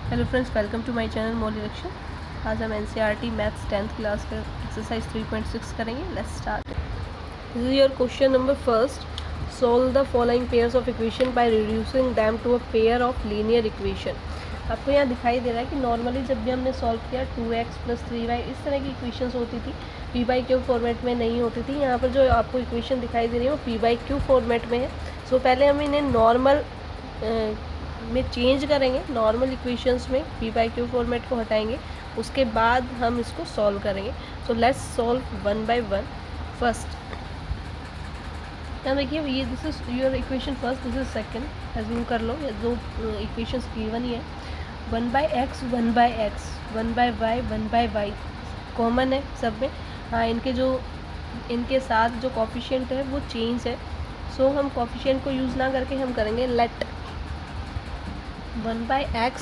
Hello friends, welcome to my channel Mauli Lakshya. आज हम NCERT maths 10th class का exercise 3.6 करेंगे। Let's start. This is your question number first. Solve the following pairs of equation by reducing them to a pair of linear equation. आपको यहाँ दिखाई दे रहा है कि नॉर्मली जब भी हमने सॉल्व किया 2x + 3y इस तरह की इक्वेशंस होती थी, p/q फॉर्मेट में नहीं होती थी। यहाँ पर जो आपको इक्वेशन दिखाई दे रही है वो p/q फॉर्मेट में है। सो पहले हम इन्हें नॉर्मल में चेंज करेंगे। नॉर्मल इक्वेशंस में p/q फॉर्मेट को हटाएंगे, उसके बाद हम इसको सॉल्व करेंगे। सो let's solve one by one. First यहाँ देखिए, ये this is your equation first, this is second. Assume कर लो ये दो इक्वेशंस गिवन ही है। 1/x 1/x 1/y 1/y common है सब में। हाँ, इनके साथ जो कोफिशिएंट है वो चेंज है। सो हम कोफिशिएंट को यूज़ ना करके हम करेंगे late 1/x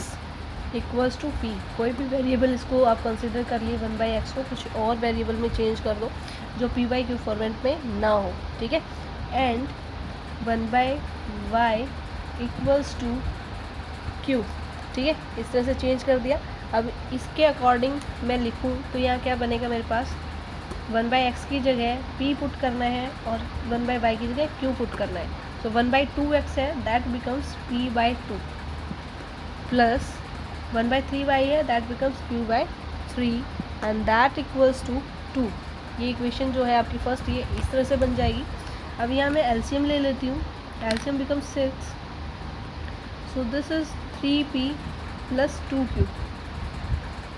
equals to p। कोई भी वेरिएबल इसको आप कंसिडर कर लिए 1/x को, कुछ और वेरिएबल में चेंज कर दो जो p/q फॉर्मेट में ना हो, ठीक है। And 1/y equals to q, ठीक है। इस तरह से चेंज कर दिया। अब इसके अकॉर्डिंग मैं लिखूँ तो यहाँ क्या बनेगा मेरे पास, 1/x की जगह p पुट करना है और 1/y की जगह q पुट करना है। सो 1/2x है, that becomes p/2 plus 1/3y है, that becomes q/3 and that equals to 2। ये इक्वेशन जो है आपकी फर्स्ट, ये इस तरह से बन जाएगी। अब यहाँ मैं एलसीएम ले लेती हूँ। LCM becomes 6। So this is 3p + 2q।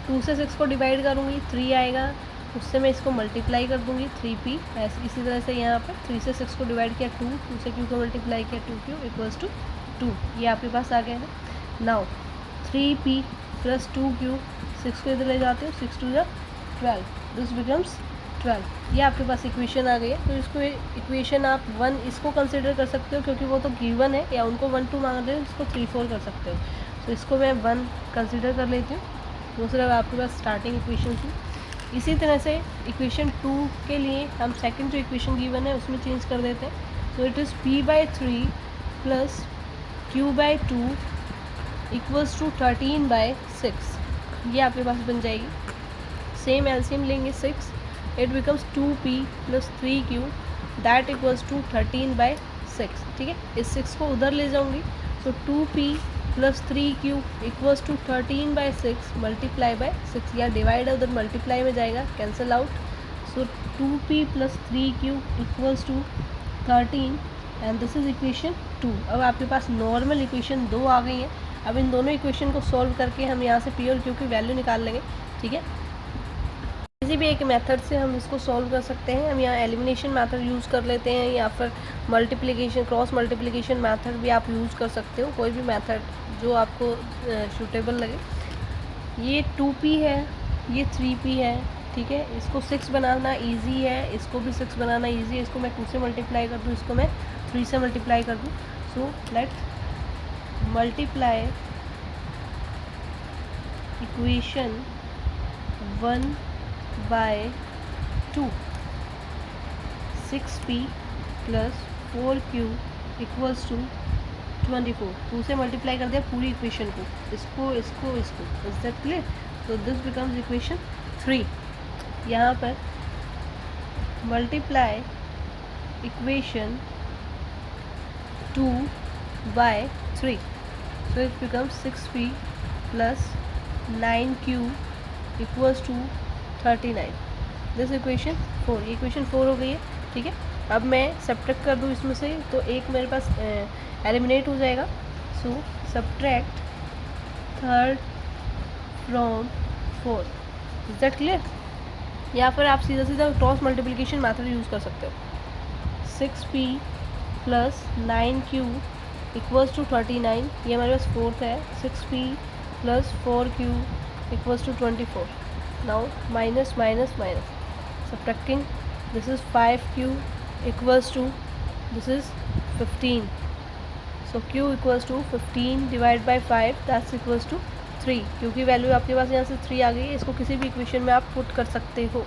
2 से 6 को डिवाइड करूँगी, 3 आएगा, उससे मैं इसको मल्टीप्लाई कर दूँगी 3p। ऐसे इसी तरह से यहाँ पर 3 से 6 को डिवाइड किया 2, 2 से q को मल्टीप्लाई किया 2q इक्वल्स टू 2। ये आपके पास आ गया है। नाउ 3p + 2q, 6 को इधर ले जाते हो, 6 2 12, दिस बिकम्स 12। ये आपके पास इक्वेशन आ गई है। तो इसको इक्वेशन आप 1 इसको कंसिडर कर सकते हो क्योंकि वो तो गिवन है, या उनको 1 2 मांग रहे हो, इसको 3 4 कर सकते हो। तो इसको मैं 1 कंसिडर कर लेती हूँ। दूसरा आपके पास स्टार्टिंग इक्वेशन थी। इसी तरह से इक्वेशन 2 के लिए हम सेकंड जो इक्वेशन गिवन है उसमें चेंज कर देते हैं। So it is p/3 + q/2 equals to 13/6। ये आपके पास बन जाएगी। सेम एलसीएम लेंगे 6, it becomes 2p + 3q, that equals to 13/6, ठीक है। इस 6 को उधर ले जाऊंगी। So 2p + 3q equals to 13/6 multiply by 6। या डिवाइड उधर मल्टीप्लाई में जाएगा, cancel out. So 2p + 3q equals to 13 and this is equation 2। अब आपके पास नॉर्मल इक्वेशन 2 आ गई है। अब इन दोनों इक्वेशन को सॉल्व करके हम यहाँ से p और q की वैल्यू निकाल लेंगे, ठीक है। किसी भी एक मेथड से हम इसको सॉल्व कर सकते हैं। हम यहाँ एलिमिनेशन मेथड यूज़ कर लेते हैं, या फिर मल्टीप्लिकेशन, क्रॉस मल्टीप्लिकेशन मेथड भी आप यूज़ कर सकते हो। कोई भी मेथड जो आपको सूटेबल लगे। ये 2p है, ये 3p है, ठीक है। इसको 6 बनाना इजी है, इसको भी 6 बनाना इजी है। इसको मैं 2 से मल्टीप्लाई कर दूँ, इसको मैं 3 से मल्टीप्लाई कर दूँ। So let multiply equation 1/2। 6p + 4q equals to 24। 2 से मल्टीप्लाई कर दिया पूरी इक्वेशन को, इसको इसको इसको। Is that clear? तो दिस बिकम्स इक्वेशन 3। यहाँ पर multiply equation 2/3। So it becomes 6p + 9q equals to 39। This equation 4। ये इक्वेशन 4 हो गई है, ठीक है। अब मैं सब्ट्रैक्ट कर दूँ इसमें से, तो एक मेरे पास एलिमिनेट हो जाएगा। So subtract third from 4। Is that clear? या फिर आप सीधा सीधा क्रॉस मल्टीप्लिकेशन मेथड यूज़ कर सकते हो। 6p + 9q equals to 39। ये हमारे पास फोर्थ है। 6p + 4q equals to 24। Now minus minus minus, subtracting, this is 5q equals to, this is 15. So q equals to 15 divided by 5, that's equals to 3। क्योंकि value आपके पास यहाँ से 3 आ गई है, इसको किसी भी इक्वेशन में आप पुट कर सकते हो।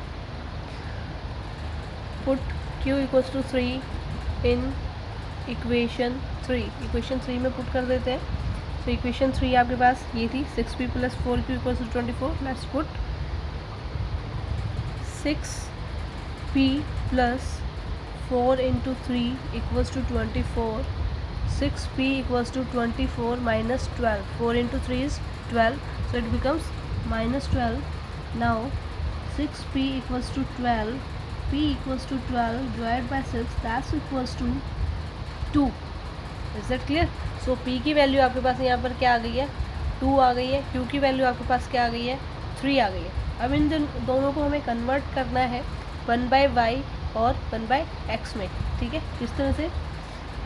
Put q equals to 3 in equation 3। Equation 3 में पुट कर देते हैं। सो इक्वेशन 3 आपके पास ये थी 6p + 4q = 24. Let's put 6p + 4 × 3 = 24. 6p = 24 minus 12. 4 × 3 is 12, so it becomes -12. Now 6p = 12, p = 12 divided by 6, that's equals to 2. Is that clear? So p की value आपके पास यहाँ पर क्या आ गई है, 2 आ गई है. q की वैल्यू आपके पास क्या आ गई है, 3 आ गई है. अब इन दोनों को हमें कन्वर्ट करना है 1/y और 1/x में. ठीक है, किस तरह से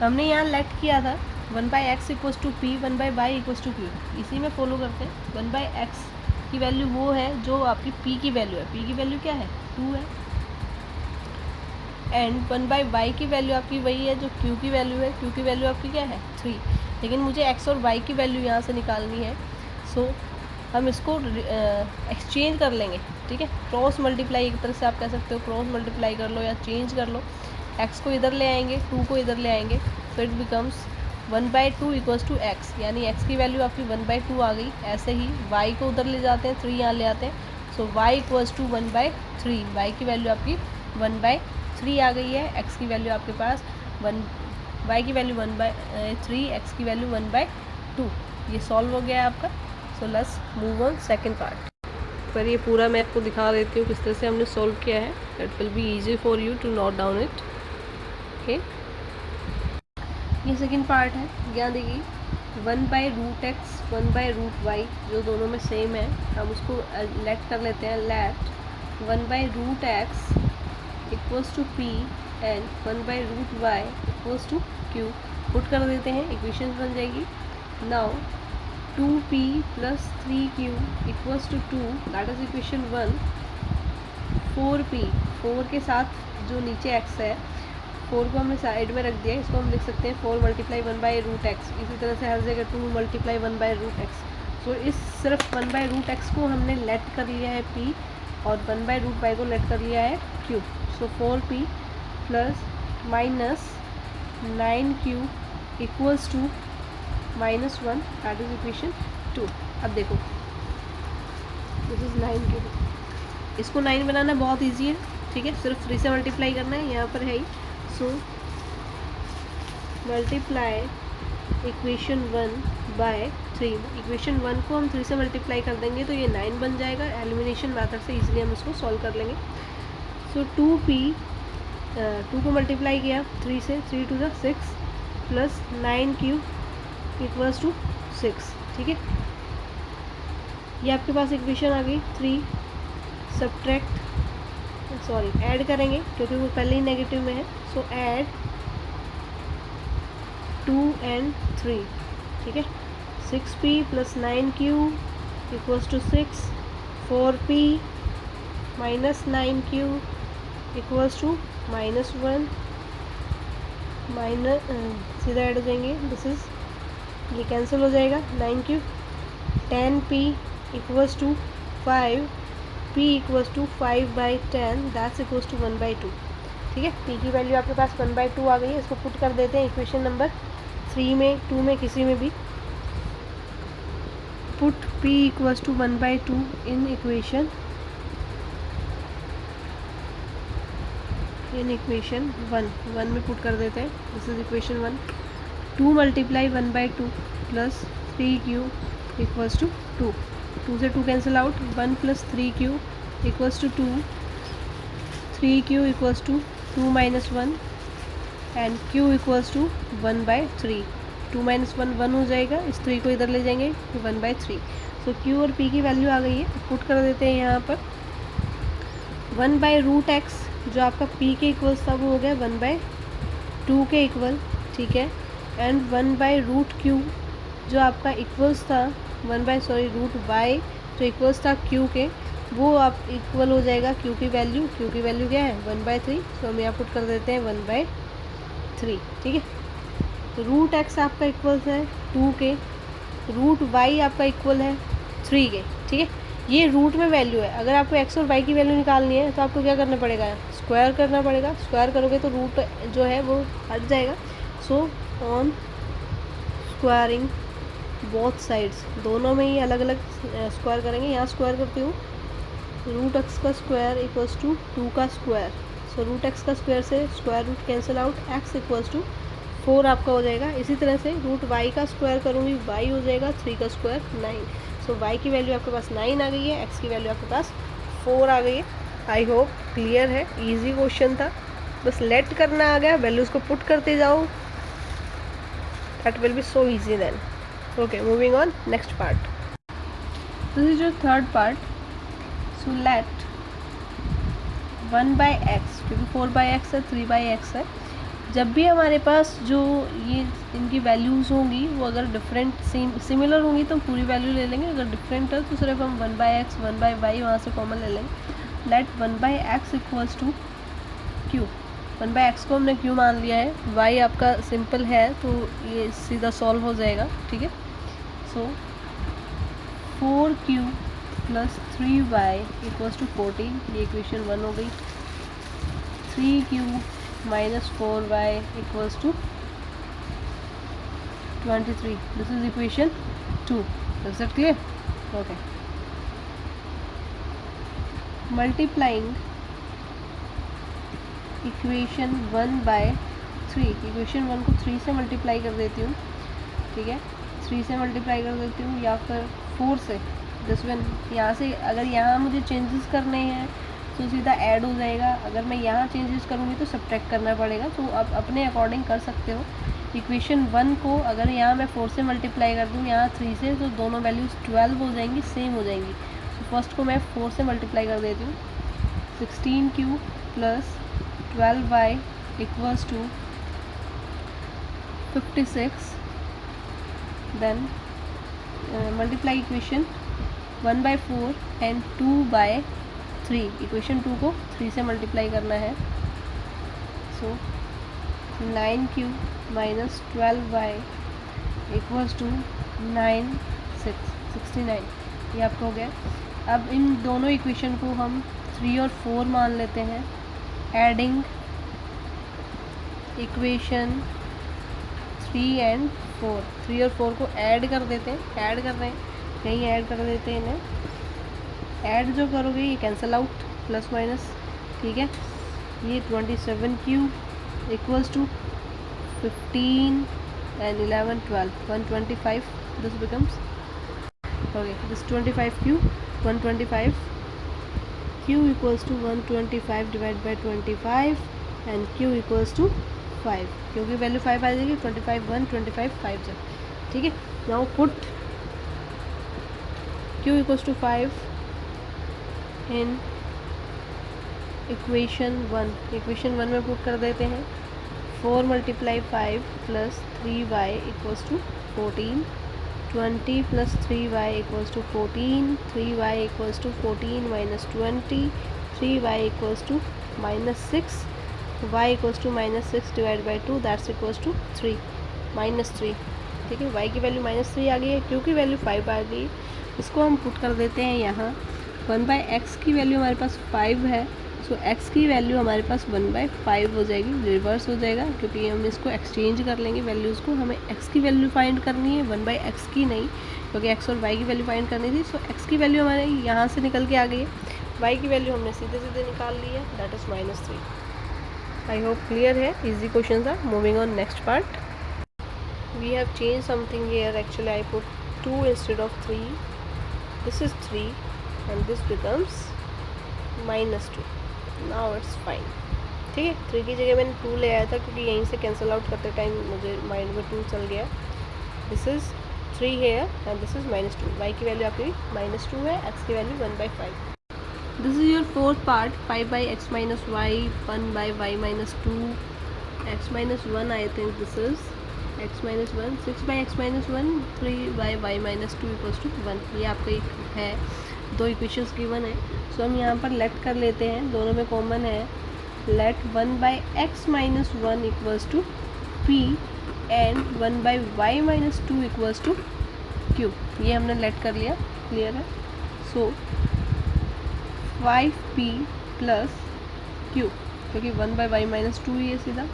हमने यहाँ लेट किया था 1/x = p, 1/y = q. इसी में फॉलो करते हैं. 1/x की वैल्यू वो है जो आपकी p की वैल्यू है. p की वैल्यू क्या है, 2 है. एंड 1/y की वैल्यू आपकी वही है जो q की वैल्यू है. q की वैल्यू आपकी क्या है, 3. लेकिन मुझे x और y की वैल्यू यहाँ से निकालनी है. सो हम इसको एक्सचेंज कर लेंगे. ठीक है, क्रॉस मल्टीप्लाई एक तरह से आप कह सकते हो. क्रॉस मल्टीप्लाई कर लो या चेंज कर लो. x को इधर ले आएंगे, 2 को इधर ले आएंगे, तो इट बिकम्स 1/2 = x. यानी x की वैल्यू आपकी 1/2 आ गई. ऐसे ही y को उधर ले जाते हैं, 3 यहाँ ले आते हैं. सो y = 1/3. y की वैल्यू आपकी 1/3 आ गई है. x की वैल्यू आपके पास y की वैल्यू 1/3, x की वैल्यू 1/2. ये सॉल्व हो गया है आपका. So let's move on second part. पर ये पूरा मैं आपको दिखा देती हूँ किस तरह से हमने सॉल्व किया है. That will be easy for you to note down it. Okay, ये सेकेंड पार्ट है. यहाँ देखिए 1/√x 1/√y जो दोनों में सेम है, हम उसको लेट कर लेते हैं. Let 1/√x = p and 1/√y = q. Put कर देते हैं, इक्वेशन बन जाएगी. Now 2p + 3q = 2, that is equation 1. 4p, 4 के साथ जो नीचे x है, 4 को हमने साइड में रख दिया. इसको हम लिख सकते हैं 4 × 1/√x. इसी तरह से हर जगह 2 × 1/√x. सो इस सिर्फ 1/√x को हमने लेट कर लिया है p और 1/√y को लेट कर लिया है q. So 4p + -9q = -1, that is equation 2. अब देखो दिस इज 9q. इसको 9 बनाना बहुत ईजी है. ठीक है, सिर्फ 3 से मल्टीप्लाई करना है, यहाँ पर है ही. So multiply equation 1/3. इक्वेशन 1 को हम 3 से मल्टीप्लाई कर देंगे तो ये 9 बन जाएगा. एलिमिनेशन मेथड से इजीली हम इसको सॉल्व कर लेंगे. सो 2p, 2 को मल्टीप्लाई किया 3 से, 3 × 2 = 6 + 9q = 6. ठीक है, ये आपके पास इक्वेशन आ गई 3. ऐड करेंगे क्योंकि वो पहले ही नेगेटिव में है. सो ऐड 2 and 3. ठीक है, 6p + 9q = 6. 4p - 9q = -1. सीधा ऐड हो जाएंगे. दिस इज, ये कैंसिल हो जाएगा. 9q. 10p = 5. p = 5/10, that's equals to 1/2. ठीक है, p की वैल्यू आपके पास 1/2 आ गई है. इसको पुट कर देते हैं इक्वेशन नंबर 3 में, 2 में, किसी में भी. पुट p = 1/2 इन इक्वेशन 1 में पुट कर देते हैं. This is equation 1. 2 × 1/2 + 3q = 2. 2 से 2 cancel out. 1 + 3q = 2. 3q = 2 - 1 and q = 1/3. 2 - 1 1 हो जाएगा. इस 3 को इधर ले जाएंगे, 1/3. सो q और p की वैल्यू आ गई है. पुट कर देते हैं यहाँ पर. 1/√x जो आपका p के इक्वल्स था वो हो गया 1/2 के इक्वल. ठीक है, एंड 1/√q जो आपका इक्वल्स था √y जो इक्वल्स था q के, वो आप इक्वल हो जाएगा q की वैल्यू. q की वैल्यू क्या है, 1/3. तो हम यहाँ पुट कर देते हैं 1/3. ठीक है, तो √x आपका इक्वल्स है 2 के, √y आपका इक्वल है 3 के. ठीक है, ये रूट में वैल्यू है. अगर आपको x और y की वैल्यू निकालनी है तो आपको क्या करना पड़ेगा, स्क्वायर करना पड़ेगा. स्क्वायर करोगे तो रूट जो है वो हट जाएगा. So on squaring both sides, दोनों में ही अलग अलग स्क्वायर करेंगे। यहाँ स्क्वायर करती हूँ, रूट एक्स का स्क्वायर इक्वल्स टू 2 का स्क्वायर। सो रूट एक्स का स्क्वायर से square root cancel out, X equals to 4 आपका हो जाएगा। इसी तरह से रूट वाई का स्क्वायर करूँगी, वाई हो जाएगा 3 का स्क्वायर 9। सो वाई की वैल्यू आपके पास 9 आ गई है, एक्स की वैल्यू आपके पास 4 आ गई है। आई होप क्लियर है, इजी क्वेश्चन था, बस लेट करना आ गया, वैल्यूज़ को पुट करते जाओ, that will be so easy then. Okay, moving on next part. This is your third part. So let 1/x, क्योंकि 4/x है, 3/x है, जब भी हमारे पास जो ये इनकी वैल्यूज़ होंगी वो अगर डिफरेंट सिमिलर होंगी तो पूरी वैल्यू ले लेंगे, अगर डिफरेंट है तो सिर्फ हम 1/x 1/y वहाँ से कॉमन ले लेंगे। Late 1/x equals to q। 1/x को हमने q मान लिया है, y आपका सिंपल है तो ये सीधा सॉल्व हो जाएगा, ठीक है। सो 4q plus 3y equals to 14, ये इक्वेशन 1 हो गई। 3q minus 4y equals to 23. This is equation 2. Is that clear? Okay. Multiplying equation 1 by 3. equation 1 को 3 से मल्टीप्लाई कर देती हूँ, ठीक है, 3 से मल्टीप्लाई कर देती हूँ या फिर 4 से। दिस वन यहाँ से अगर यहाँ मुझे चेंजेस करने हैं तो सीधा ऐड हो जाएगा, अगर मैं यहाँ चेंजेस करूँगी तो सब्ट्रैक्ट करना पड़ेगा, तो आप अपने अकॉर्डिंग कर सकते हो। इक्वेशन 1 को अगर यहाँ मैं 4 से मल्टीप्लाई कर दूँ यहाँ 3 से, तो दोनों वैल्यूज़ 12 हो जाएंगी, सेम हो जाएंगी। तो फर्स्ट को मैं 4 से मल्टीप्लाई कर देती हूँ, 16q plus 12y equals to 56। Then multiply equation 1/4 and 2/3। Equation 2 को 3 से मल्टीप्लाई करना है। सो 9q minus 12y equals to 69, ये आपका हो गया। अब इन दोनों इक्वेशन को हम 3 और 4 मान लेते हैं। एडिंग इक्वेशन 3 एंड 4, 3 और 4 को ऐड कर देते हैं, ऐड कर रहे हैं, कहीं ऐड कर देते हैं इन्हें। ऐड जो करोगे ये कैंसिल आउट, प्लस माइनस, ठीक है। ये 27q equals to 15 and 11 12 125, this becomes okay, this 25q 125, q equals to 125 divided by 25 and q equals to 5, क्योंकि वैल्यू 5 आ जाएगी, 25 1 25 5 से, ठीक है। Now put q equals to 5 in equation 1। Equation 1 में put कर देते हैं। 4 multiply 5 plus 3y equals to 14, 20 plus 3y equals to 14, 3y equals to 14 minus 20, 3y equals to minus 6, y equals to minus 6 divide by 2, that's equals to 3 minus 3, ठीक है। y की value minus 3 आ गई है, क्योंकि वैल्यू 5 आ गई, इसको हम पुट कर देते हैं यहाँ। 1/x की वैल्यू हमारे पास 5 है, सो x की वैल्यू हमारे पास 1/5 हो जाएगी, रिवर्स हो जाएगा, क्योंकि हम इसको एक्सचेंज कर लेंगे वैल्यूज़ को। हमें x की वैल्यू फाइंड करनी है, 1/x की नहीं, क्योंकि x और y की वैल्यू फाइंड करनी थी। सो x की वैल्यू हमारे यहाँ से निकल के आ गई है, y की वैल्यू हमने सीधे सीधे निकाल ली है, that is -3। I hope clear है, इजी क्वेश्चन था। Moving on next part. We have change something here, actually I put 2 instead of 3, this is 3 and this becomes -2। Now it's fine, ठीक है। 3 की जगह मैंने 2 ले आया था, क्योंकि यहीं से कैंसिल आउट करते टाइम मुझे माइंड में 2 चल गया। This is 3 here and this is -2। y की वैल्यू आपकी -2 है, x की value 1/5। This is your fourth part, 5/x minus y, 1/y minus 2, x minus 1, I think this is x minus 1, 6/x minus 1, 3/y minus 2 equals to 1। ये आपका एक है, 2 equations given है। सो हम यहाँ पर लेट कर लेते हैं, दोनों में कॉमन है। Let 1/x minus 1 equals to p and 1/y minus 2 equals to q। ये हमने लेट कर लिया, क्लियर है। सो 5p प्लस q, क्योंकि 1/y minus 2 ही है, सीधा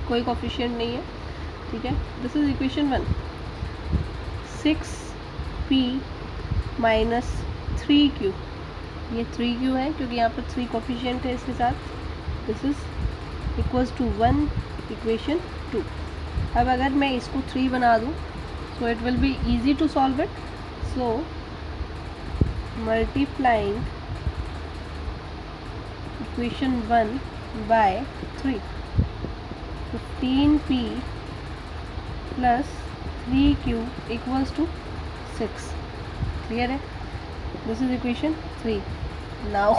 कोई कोफिशिएंट नहीं है, ठीक है। This is equation 1। 6p minus 3q, ये 3q है क्योंकि यहाँ पर 3 कोफिशिएंट है इसके साथ, this is equals to 1 equation 2। अब अगर मैं इसको 3 बना दूँ so it will be easy to solve it, so multiplying equation 1 by 3, 15p plus 3q equals to 6, clear है, this is equation 3। Now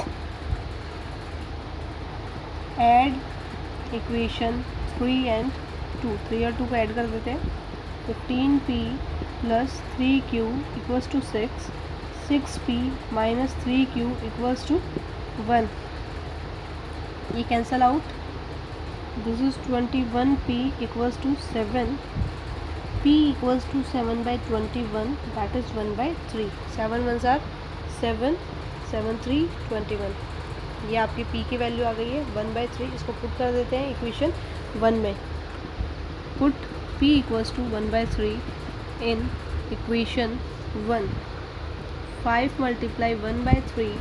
add equation 3 and 2, 3 और 2 को ऐड कर देते हैं, 15p plus 3q equals to 6, 6p minus 3q equals to 1, ये cancel out, this is 21p equals to 7, p equals to 7 by 21, that is 1 by 3, 7 1s are 7, 7 3 21, ये आपकी p की value आ गई है 1 by 3। इसको पुट कर देते हैं इक्वेशन 1 में, put p equals to 1 by 3 in equation 1, 5 multiply 1 by 3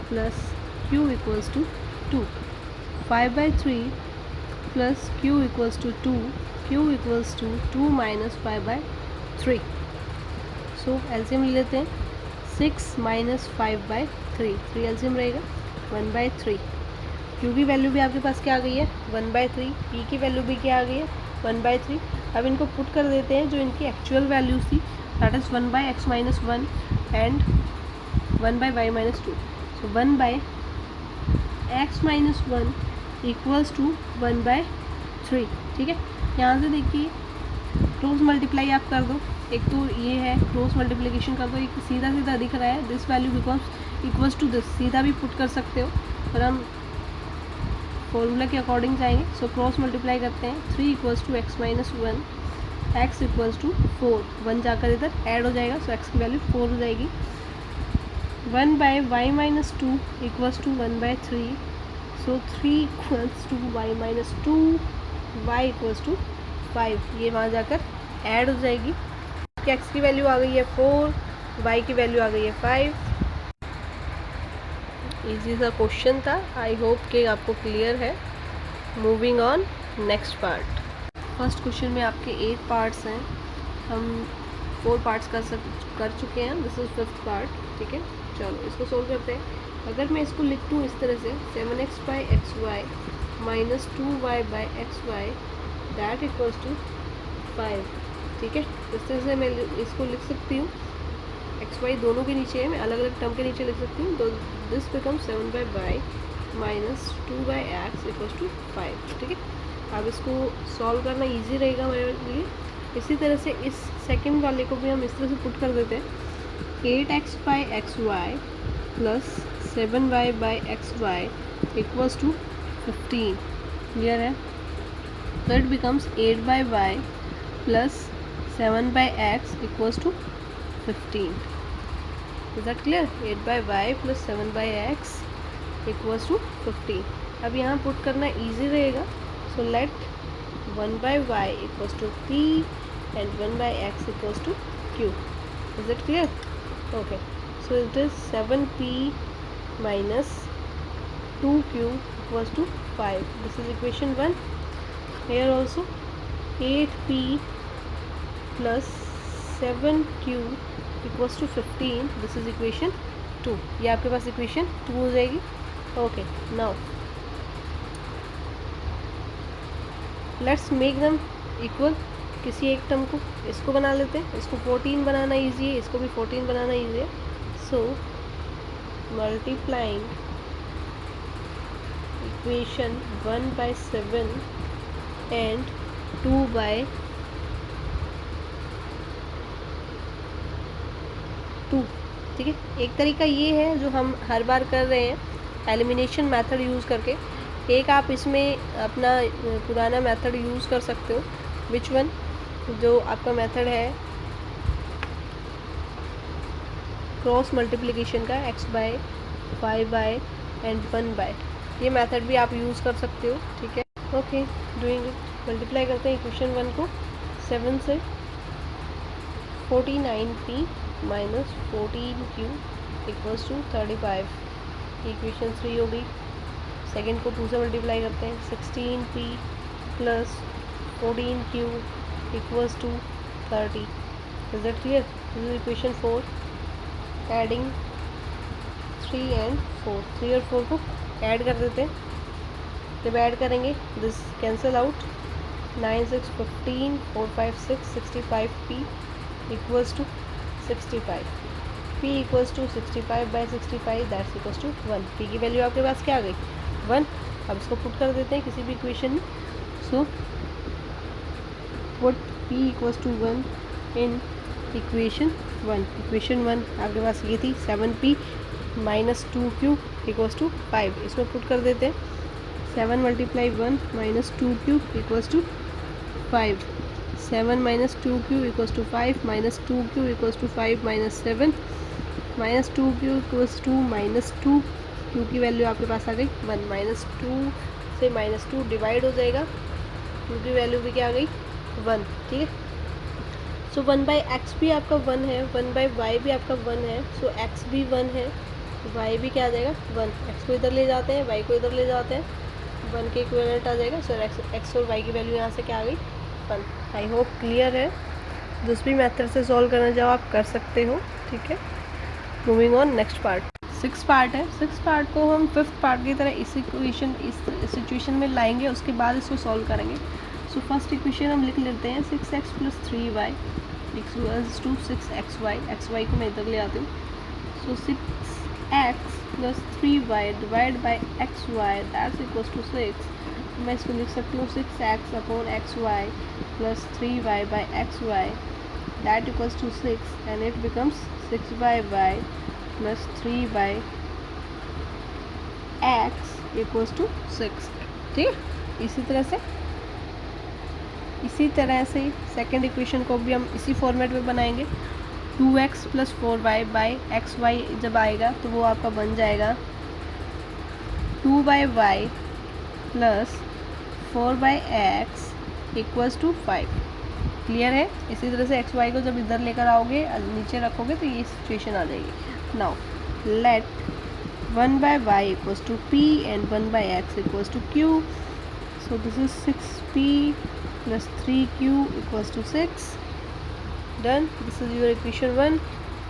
plus q equals to 2, 5 by 3 plus q equals to 2, q equals to 2 minus 5 by 3, so LCM ले लेते हैं, 6 माइनस 5 by 3, 3 एलसीएम रहेगा 1 by 3, q की value भी आपके पास क्या आ गई है 1 by 3, p की वैल्यू भी क्या आ गई है 1 by 3। अब इनको पुट कर देते हैं जो इनकी एक्चुअल वैल्यूज थी, that is 1 by x minus 1 and 1 by y minus 2, so 1 by x minus 1 equals to 1 by 3, ठीक है। यहाँ से देखिए क्रॉस मल्टीप्लाई आप कर दो, एक तो ये है क्रॉस मल्टीप्लिकेशन कर दो, एक सीधा सीधा दिख रहा है, this value becomes equals to this, सीधा भी पुट कर सकते हो पर हम फॉर्मूला के अकॉर्डिंग जाएंगे, सो क्रॉस मल्टीप्लाई करते हैं, 3 equals to x minus 1, x equals to 4, 1 जाकर इधर ऐड हो जाएगा, सो x की वैल्यू 4 हो जाएगी, 1 by y minus 2 equals to 1 by 3, so 3 equals to y minus 2, y equals to 5, ये वहाँ जाकर ऐड हो जाएगी, x की वैल्यू आ गई है 4, y की वैल्यू आ गई है 5। इजी सा क्वेश्चन था, आई होप कि आपको क्लियर है। Moving on next part. First question में आपके 8 पार्ट्स हैं, हम 4 पार्ट्स कर चुके हैं, दिस इज 5th पार्ट, ठीक है। चलो इसको सोल्व करते हैं। अगर मैं इसको लिख दूँ इस तरह से 7x by x y minus 2y by x y that equals to 5, ठीक है। इस तरह से मैं इसको लिख सकती हूँ, एक्स वाई दोनों के नीचे है, मैं अलग अलग टर्म के नीचे लिख सकती हूँ, तो this become 7 by y minus 2 by x equals to 5, ठीक है। अब इसको सॉल्व करना इजी रहेगा मेरे लिए। इसी तरह से इस सेकंड वाले को भी हम इस तरह से पुट कर देते हैं, 8x by x y plus 7y by x y equals to 15, clear है। तो it becomes 8 by y plus 7 by x equals to 15, is that clear. 8 by y plus 7 by x equals to 15। अब यहाँ put करना easy रहेगा, so let 1 by y equals to p and 1 by x equals to q. Is it clear? Okay. So it is 7p minus 2q equals to 5. This is equation 1. Here also 8p plus 7q equals to 15. This is equation 2. ये आपके पास equation 2 हो जाएगी. Okay. Now let's make them equal, किसी एक term को इसको बना लेते हैं, इसको 14 बनाना इजी है, इसको भी 14 बनाना इजी है। So multiplying equation 1 by 7 and 2 by 2, ठीक है। एक तरीका ये है जो हम हर बार कर रहे हैं एलिमिनेशन मेथड यूज़ करके, एक आप इसमें अपना पुराना मेथड यूज़ कर सकते हो। Which one? जो आपका मेथड है क्रॉस मल्टीप्लिकेशन का, x by 5 by and 1 by, ये मेथड भी आप यूज़ कर सकते हो, ठीक है। Okay, doing it. मल्टीप्लाई करते हैं इक्वेशन 1 को 7 से, 49p minus 14q equals to 35, equation 3 हो गई। सेकेंड को 2 से मल्टीप्लाई करते हैं, 16p plus 14q equals to 30। Is that clear? This is equation 4। Adding 3 and 4, 3 और 4 को ऐड कर देते हैं। जब ऐड करेंगे this cancel out, 9 6 15 4 5 6 65p equals to 65, p equals to 65/65 that's equals to 1। p की वैल्यू आपके पास क्या आ गई? 1। अब इसको पुट कर देते हैं किसी भी इक्वेशन में। So put p equals to 1 in equation 1। Equation 1 आपके पास ये थी 7p minus 2q equals to 5। इसमें पुट कर देते हैं, 7 multiply 1 minus 2q equals to 5, 7 minus 2q equals to 5, minus 2q equals to 5 minus 7, minus 2q equals to minus 2, q की value आपके पास आ गई 1। माइनस 2 से माइनस 2 डिवाइड हो जाएगा, q की वैल्यू भी क्या आ गई? 1। ठीक है, सो 1/x भी आपका 1 है, 1/y भी आपका 1 है, सो x भी 1 है, y भी क्या आ जाएगा? 1। x को इधर ले जाते हैं, y को इधर ले जाते हैं, 1 के इक्विवेलेंट आ जाएगा। सो x और y की वैल्यू यहाँ से क्या आ गई? 1। आई होप क्लियर है। जिस भी मेथड से सॉल्व करना चाहो आप कर सकते हो। ठीक है, moving on next part. 6 part है, 6 पार्ट को हम 5th पार्ट की तरह इस इक्वेशन इस सिचुएशन में लाएंगे, उसके बाद इसको सॉल्व करेंगे। सो फर्स्ट इक्वेशन हम लिख लेते हैं 6x plus 3y equals to 6xy। xy को मैं इधर ले आती हूँ। So 6x plus 3y divide by xy that's equals to 6। मैं इसको लिख सकती हूँ 6x upon xy plus 3y by xy that equals to 6 and it becomes 6y plus 3y x equals to 6। ठीक, इसी तरह से सेकेंड इक्वेशन को भी हम इसी फॉर्मेट में बनाएंगे। 2x plus 4y by xy जब आएगा तो वो आपका बन जाएगा 2y plus 4x equals to 5। Clear है? इसी तरह से xy को जब इधर लेकर आओगे, नीचे रखोगे तो ये सिचुएशन आ जाएगी। Now let 1/y equals to p and 1/x equals to q। So this is 6p plus 3q equals to 6. Done. This is your equation 1,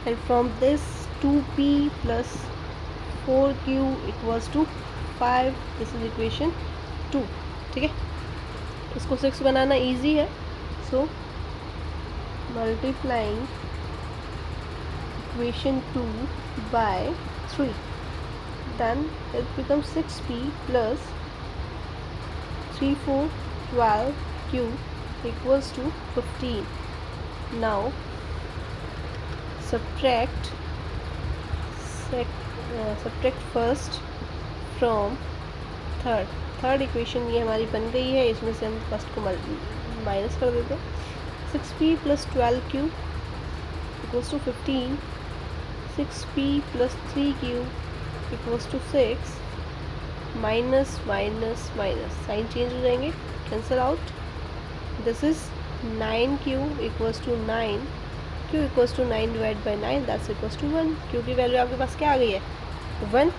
and from this 2p plus 4q equals to 5. This is equation 2. ठीक है, इसको 6 बनाना easy है. So multiplying equation 2 by 3, then it becomes 6p plus 3 4 12 q equals to 15. Now subtract first from third equation ये हमारी बन गई है। इसमें से हम फर्स्ट को माइनस कर देते हैं। 6p plus 12q equals to 15, 6p plus 3q equals to 6, minus minus minus sign change हो जाएंगे, cancel out. This is 9q equals to 9, q equals to 9 divide by 9 that's equals to 1। q की value आपके पास क्या आ गई है? 1।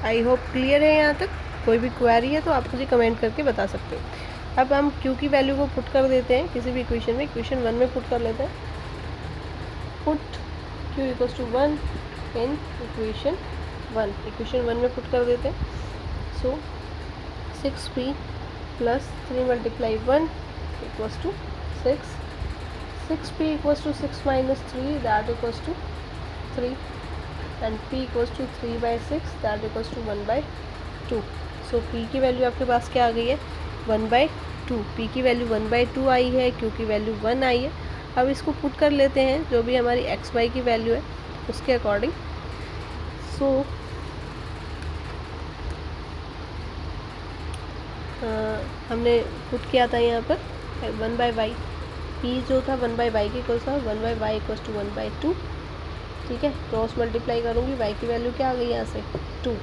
आई hope clear है यहाँ तक। कोई भी क्वेरी है तो आप मुझे कमेंट करके बता सकते हो। अब हम q की वैल्यू को पुट कर देते हैं किसी भी इक्वेशन में। इक्वेशन 1 में पुट कर लेते हैं। Put q equals to 1 in equation 1। Equation 1 में पुट कर देते हैं। So 6p plus 3 multiply 1 equals to 6, 6p equals to 6 minus 3 that equals to 3, and p equals to 3 by 6 that equals to 1 by 2. So p की value आपके पास क्या आ गई है? 1 by 2। p की वैल्यू 1 by 2 आई है, q की वैल्यू 1 आई है। अब इसको पुट कर लेते हैं जो भी हमारी x y की वैल्यू है उसके अकॉर्डिंग। सो हमने पुट किया था यहाँ पर 1/y, p जो था 1/y के इक्वल था 1/y इक्वल्स टू 1/2। ठीक है, क्रॉस मल्टीप्लाई करूँगी, y की वैल्यू क्या आ गई यहाँ से? 2।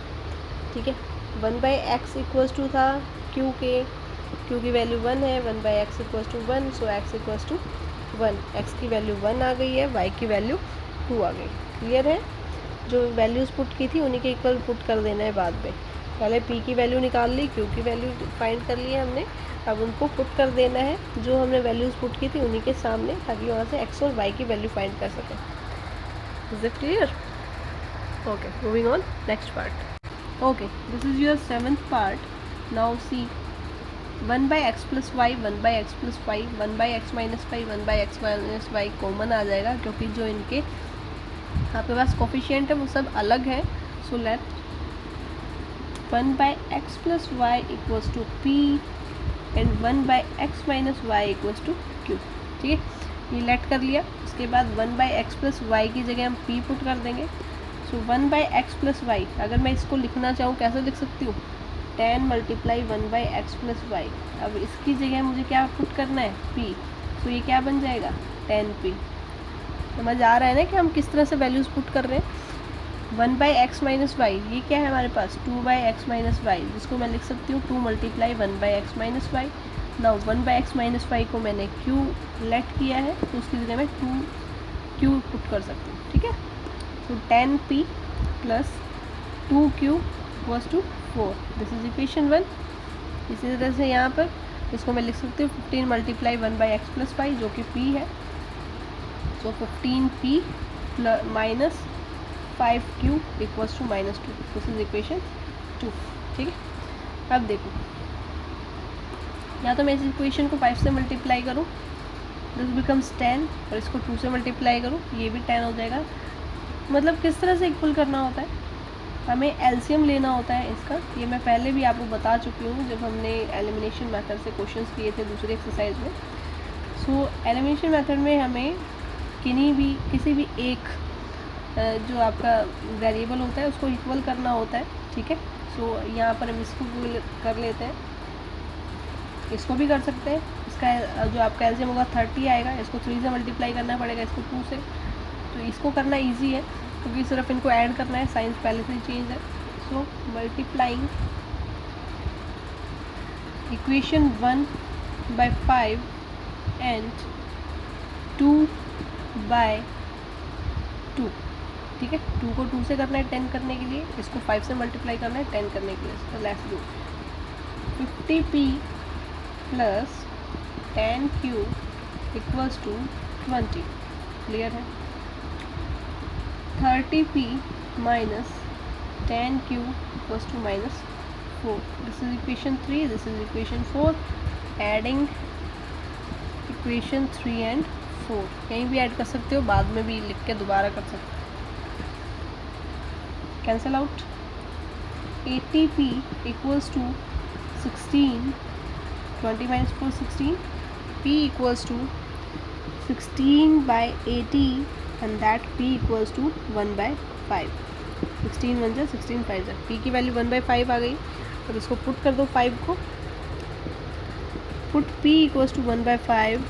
ठीक है, 1/x इक्वल्स टू था q के, q की वैल्यू 1 है, 1/x equals to 1, so x equals to 1, x की वैल्यू 1 आ गई है, y की वैल्यू 2 आ गई। क्लियर है? जो वैल्यूज़ पुट की थी उन्हीं के इक्वल पुट कर देना है बाद में। पहले p की वैल्यू निकाल ली, q की वैल्यू फाइंड कर ली है हमने, अब उनको पुट कर देना है जो हमने वैल्यूज़ पुट की थी उन्हीं के सामने, ताकि वहाँ से x और y की वैल्यू फाइंड कर सकें। Is it clear? Okay, moving on next part. Okay, this is your 7th part. Now see 1 by x plus y, 1 by x plus y, 1 by x minus y, 1 by x minus y common आ जाएगा, क्योंकि जो इनके आपके पास coefficient है वो सब अलग है। So let 1 by x plus Y equals to p and 1 by x minus Y equals to q. ठीक है, ये लेट कर लिया। उसके बाद 1 बाई एक्स प्लस वाई की जगह हम पी पुट कर देंगे। सो 1 बाई एक्स प्लस वाई, अगर मैं इसको लिखना चाहूँ कैसे लिख सकती हूँ? 10 multiply 1 by x plus y. अब इसकी जगह मुझे क्या पुट करना है? पी। सो ये क्या बन जाएगा? 10p। समझ आ रहा है ना कि हम किस तरह से वैल्यूज़ पुट कर रहे हैं? 1 बाई एक्स माइनस वाई, ये क्या है हमारे पास? 2 बाई एक्स माइनस वाई, जिसको मैं लिख सकती हूँ 2 multiply 1 by x minus y. Now 1 by x minus y को मैंने क्यू लेट किया है, तो उसकी जगह मैं 2q पुट कर सकती हूँ। ठीक है, तो 10p plus 2q was to 4। This is equation 1। इसी तरह से यहाँ पर इसको मैं लिख सकती हूँ 15 multiply 1 by x plus y, जो कि p है। So 15p minus 5q equals to minus 2। This is equation 2। ठीक है, अब देखो, या तो मैं इस इक्वेशन को 5 से मल्टीप्लाई करूँ, दिस बिकम्स 10, और इसको 2 से मल्टीप्लाई करूँ, ये भी 10 हो जाएगा। मतलब किस तरह से इक्वल करना होता है? हमें एलसीएम लेना होता है इसका। ये मैं पहले भी आपको बता चुकी हूँ जब हमने एलिमिनेशन मेथड से क्वेश्चंस किए थे दूसरे एक्सरसाइज में। सो एलिमिनेशन मेथड में हमें किसी भी एक जो आपका वेरिएबल होता है उसको इक्वल करना होता है। ठीक है, सो यहाँ पर हम इसको कर लेते हैं, इसको भी कर सकते हैं। इसका जो आपका एलसीएम होगा 30 आएगा, इसको 3 से मल्टीप्लाई करना पड़ेगा, इसको 2 से। तो इसको करना ईजी है क्योंकि सिर्फ इनको ऐड करना है, साइंस पहले से ही चेंज है। So multiplying equation 1 by 5 and 2 by 2। ठीक है, 2 को 2 से करना है 10 करने के लिए, इसको 5 से मल्टीप्लाई करना है 10 करने के लिए। तो let's do 50p plus 10q equals to 20। Clear है? 30p minus 10q equals to minus 4. This is equation 3, this is equation 4. Adding equation 3 and 4, कहीं भी ऐड कर सकते हो, बाद में भी लिख के दोबारा कर सकते हो। Cancel out. 80p equals to 16, 20 minus 4 16, p equals to 16 by 80 and that p equals to 1 by 5। 16 1 जा 16 5 जा, p की वैल्यू 1 by 5 आ गई। और इसको पुट कर दो 5 को, put p equals to 1 by 5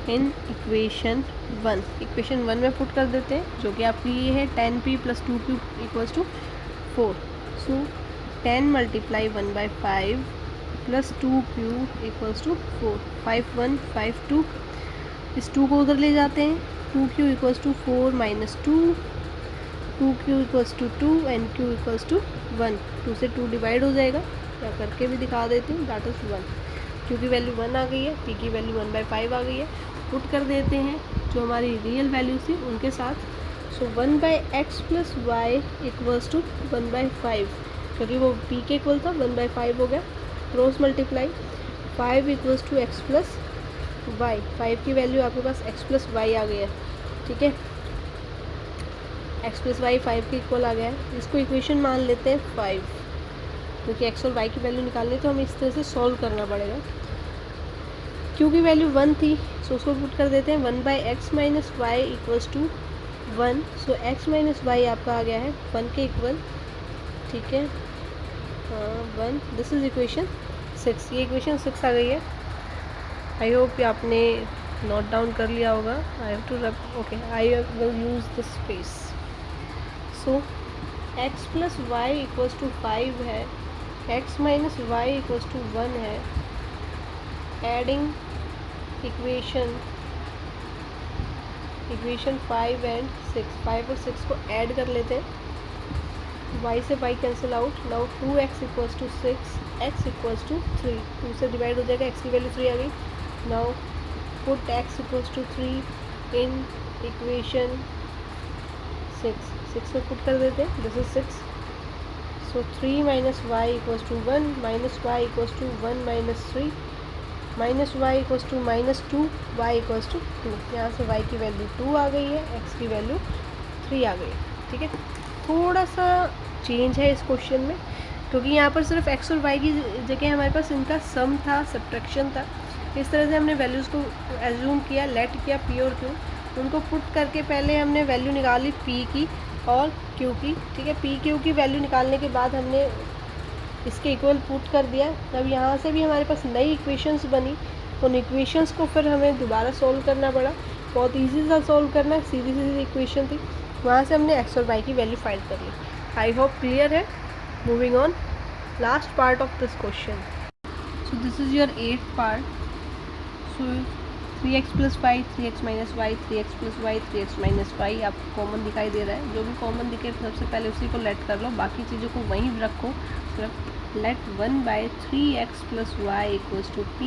in equation 1। Equation 1 में पुट कर देते हैं, जो कि आपकी ये है 10p plus 2q equals to 4। So 10 multiply 1 by 5 plus 2q equals to 4। 5 1 5 2, इस 2 को उधर ले जाते हैं, 2q equals to 4 minus 2, 2q equals to 2 and q equals to 1। 2 से 2 डिवाइड हो जाएगा, या करके भी दिखा देती हूँ, दैट इज़ 1। q की वैल्यू 1 आ गई है, p की वैल्यू 1 by 5 आ गई है। पुट कर देते हैं जो हमारी रियल वैल्यू थी उनके साथ। So 1 by x plus Y equals to 1 by 5, क्योंकि वो p के इक्वल था, 1 by 5 हो गया। Cross multiply 5 equals to x plus y, 5 की वैल्यू आपके पास x प्लस वाई आ गया। ठीक है, x प्लस वाई 5 के इक्वल आ गया है। इसको इक्वेशन मान लेते हैं 5, क्योंकि x और y की वैल्यू निकालनी तो हमें इस तरह से सॉल्व करना पड़ेगा। q की वैल्यू 1 थी, सो उसको पुट कर देते हैं 1 by x minus Y equals to 1। So x minus y आपका आ गया है 1 के इक्वल। ठीक है, 1। This is equation 6। ये इक्वेशन 6 आ गई है। आई होप आपने नोट डाउन कर लिया होगा। I have to okay, I will use this space. So x plus Y equals to 5 है, x minus Y equals to 1 है। एडिंग इक्वेशन इक्वेशन 5 एंड 6, 5 और 6 को ऐड कर लेते हैं। y से y cancel out. Now 2x equals to 6, x equals to 3, 2 से divide हो जाएगा, x की वैल्यू 3 आ गई। Now put x equals to 3 in equation 6, 6 में पुट कर देते हैं, this is 6। So 3 minus Y equals to 1, minus Y equals to 1 minus 3, minus Y equals to minus 2, y equals to 2। यहाँ से y की वैल्यू 2 आ गई है, x की वैल्यू 3 आ गई है। ठीक है, थोड़ा सा चेंज है इस क्वेश्चन में, क्योंकि यहाँ पर सिर्फ x और y की जगह हमारे पास इनका सम था, सब्ट्रैक्शन था। इस तरह से हमने वैल्यूज़ को एज्यूम किया, लेट किया p और q, उनको पुट करके पहले हमने वैल्यू निकाली p की और q की। ठीक है, p q की वैल्यू निकालने के बाद हमने इसके इक्वल पुट कर दिया। अब यहाँ से भी हमारे पास नई इक्वेशंस बनी, उन इक्वेशंस को फिर हमें दोबारा सॉल्व करना पड़ा। बहुत इजी था सॉल्व करना, सीधी सीधी इक्वेशन थी। वहाँ से हमने x और y की वैल्यू फाइंड कर ली। आई होप क्लियर है। Moving on, last part of this question. So this is your 8th part. So 3x plus y, 3x minus y, 3x plus y, 3x minus y आपको common दिखाई दे रहा है। जो भी कॉमन दिखे सबसे पहले उसी को लेट कर लो, बाकी चीज़ों को वहीं रखो। सिर्फ let 1/3x plus Y equals to p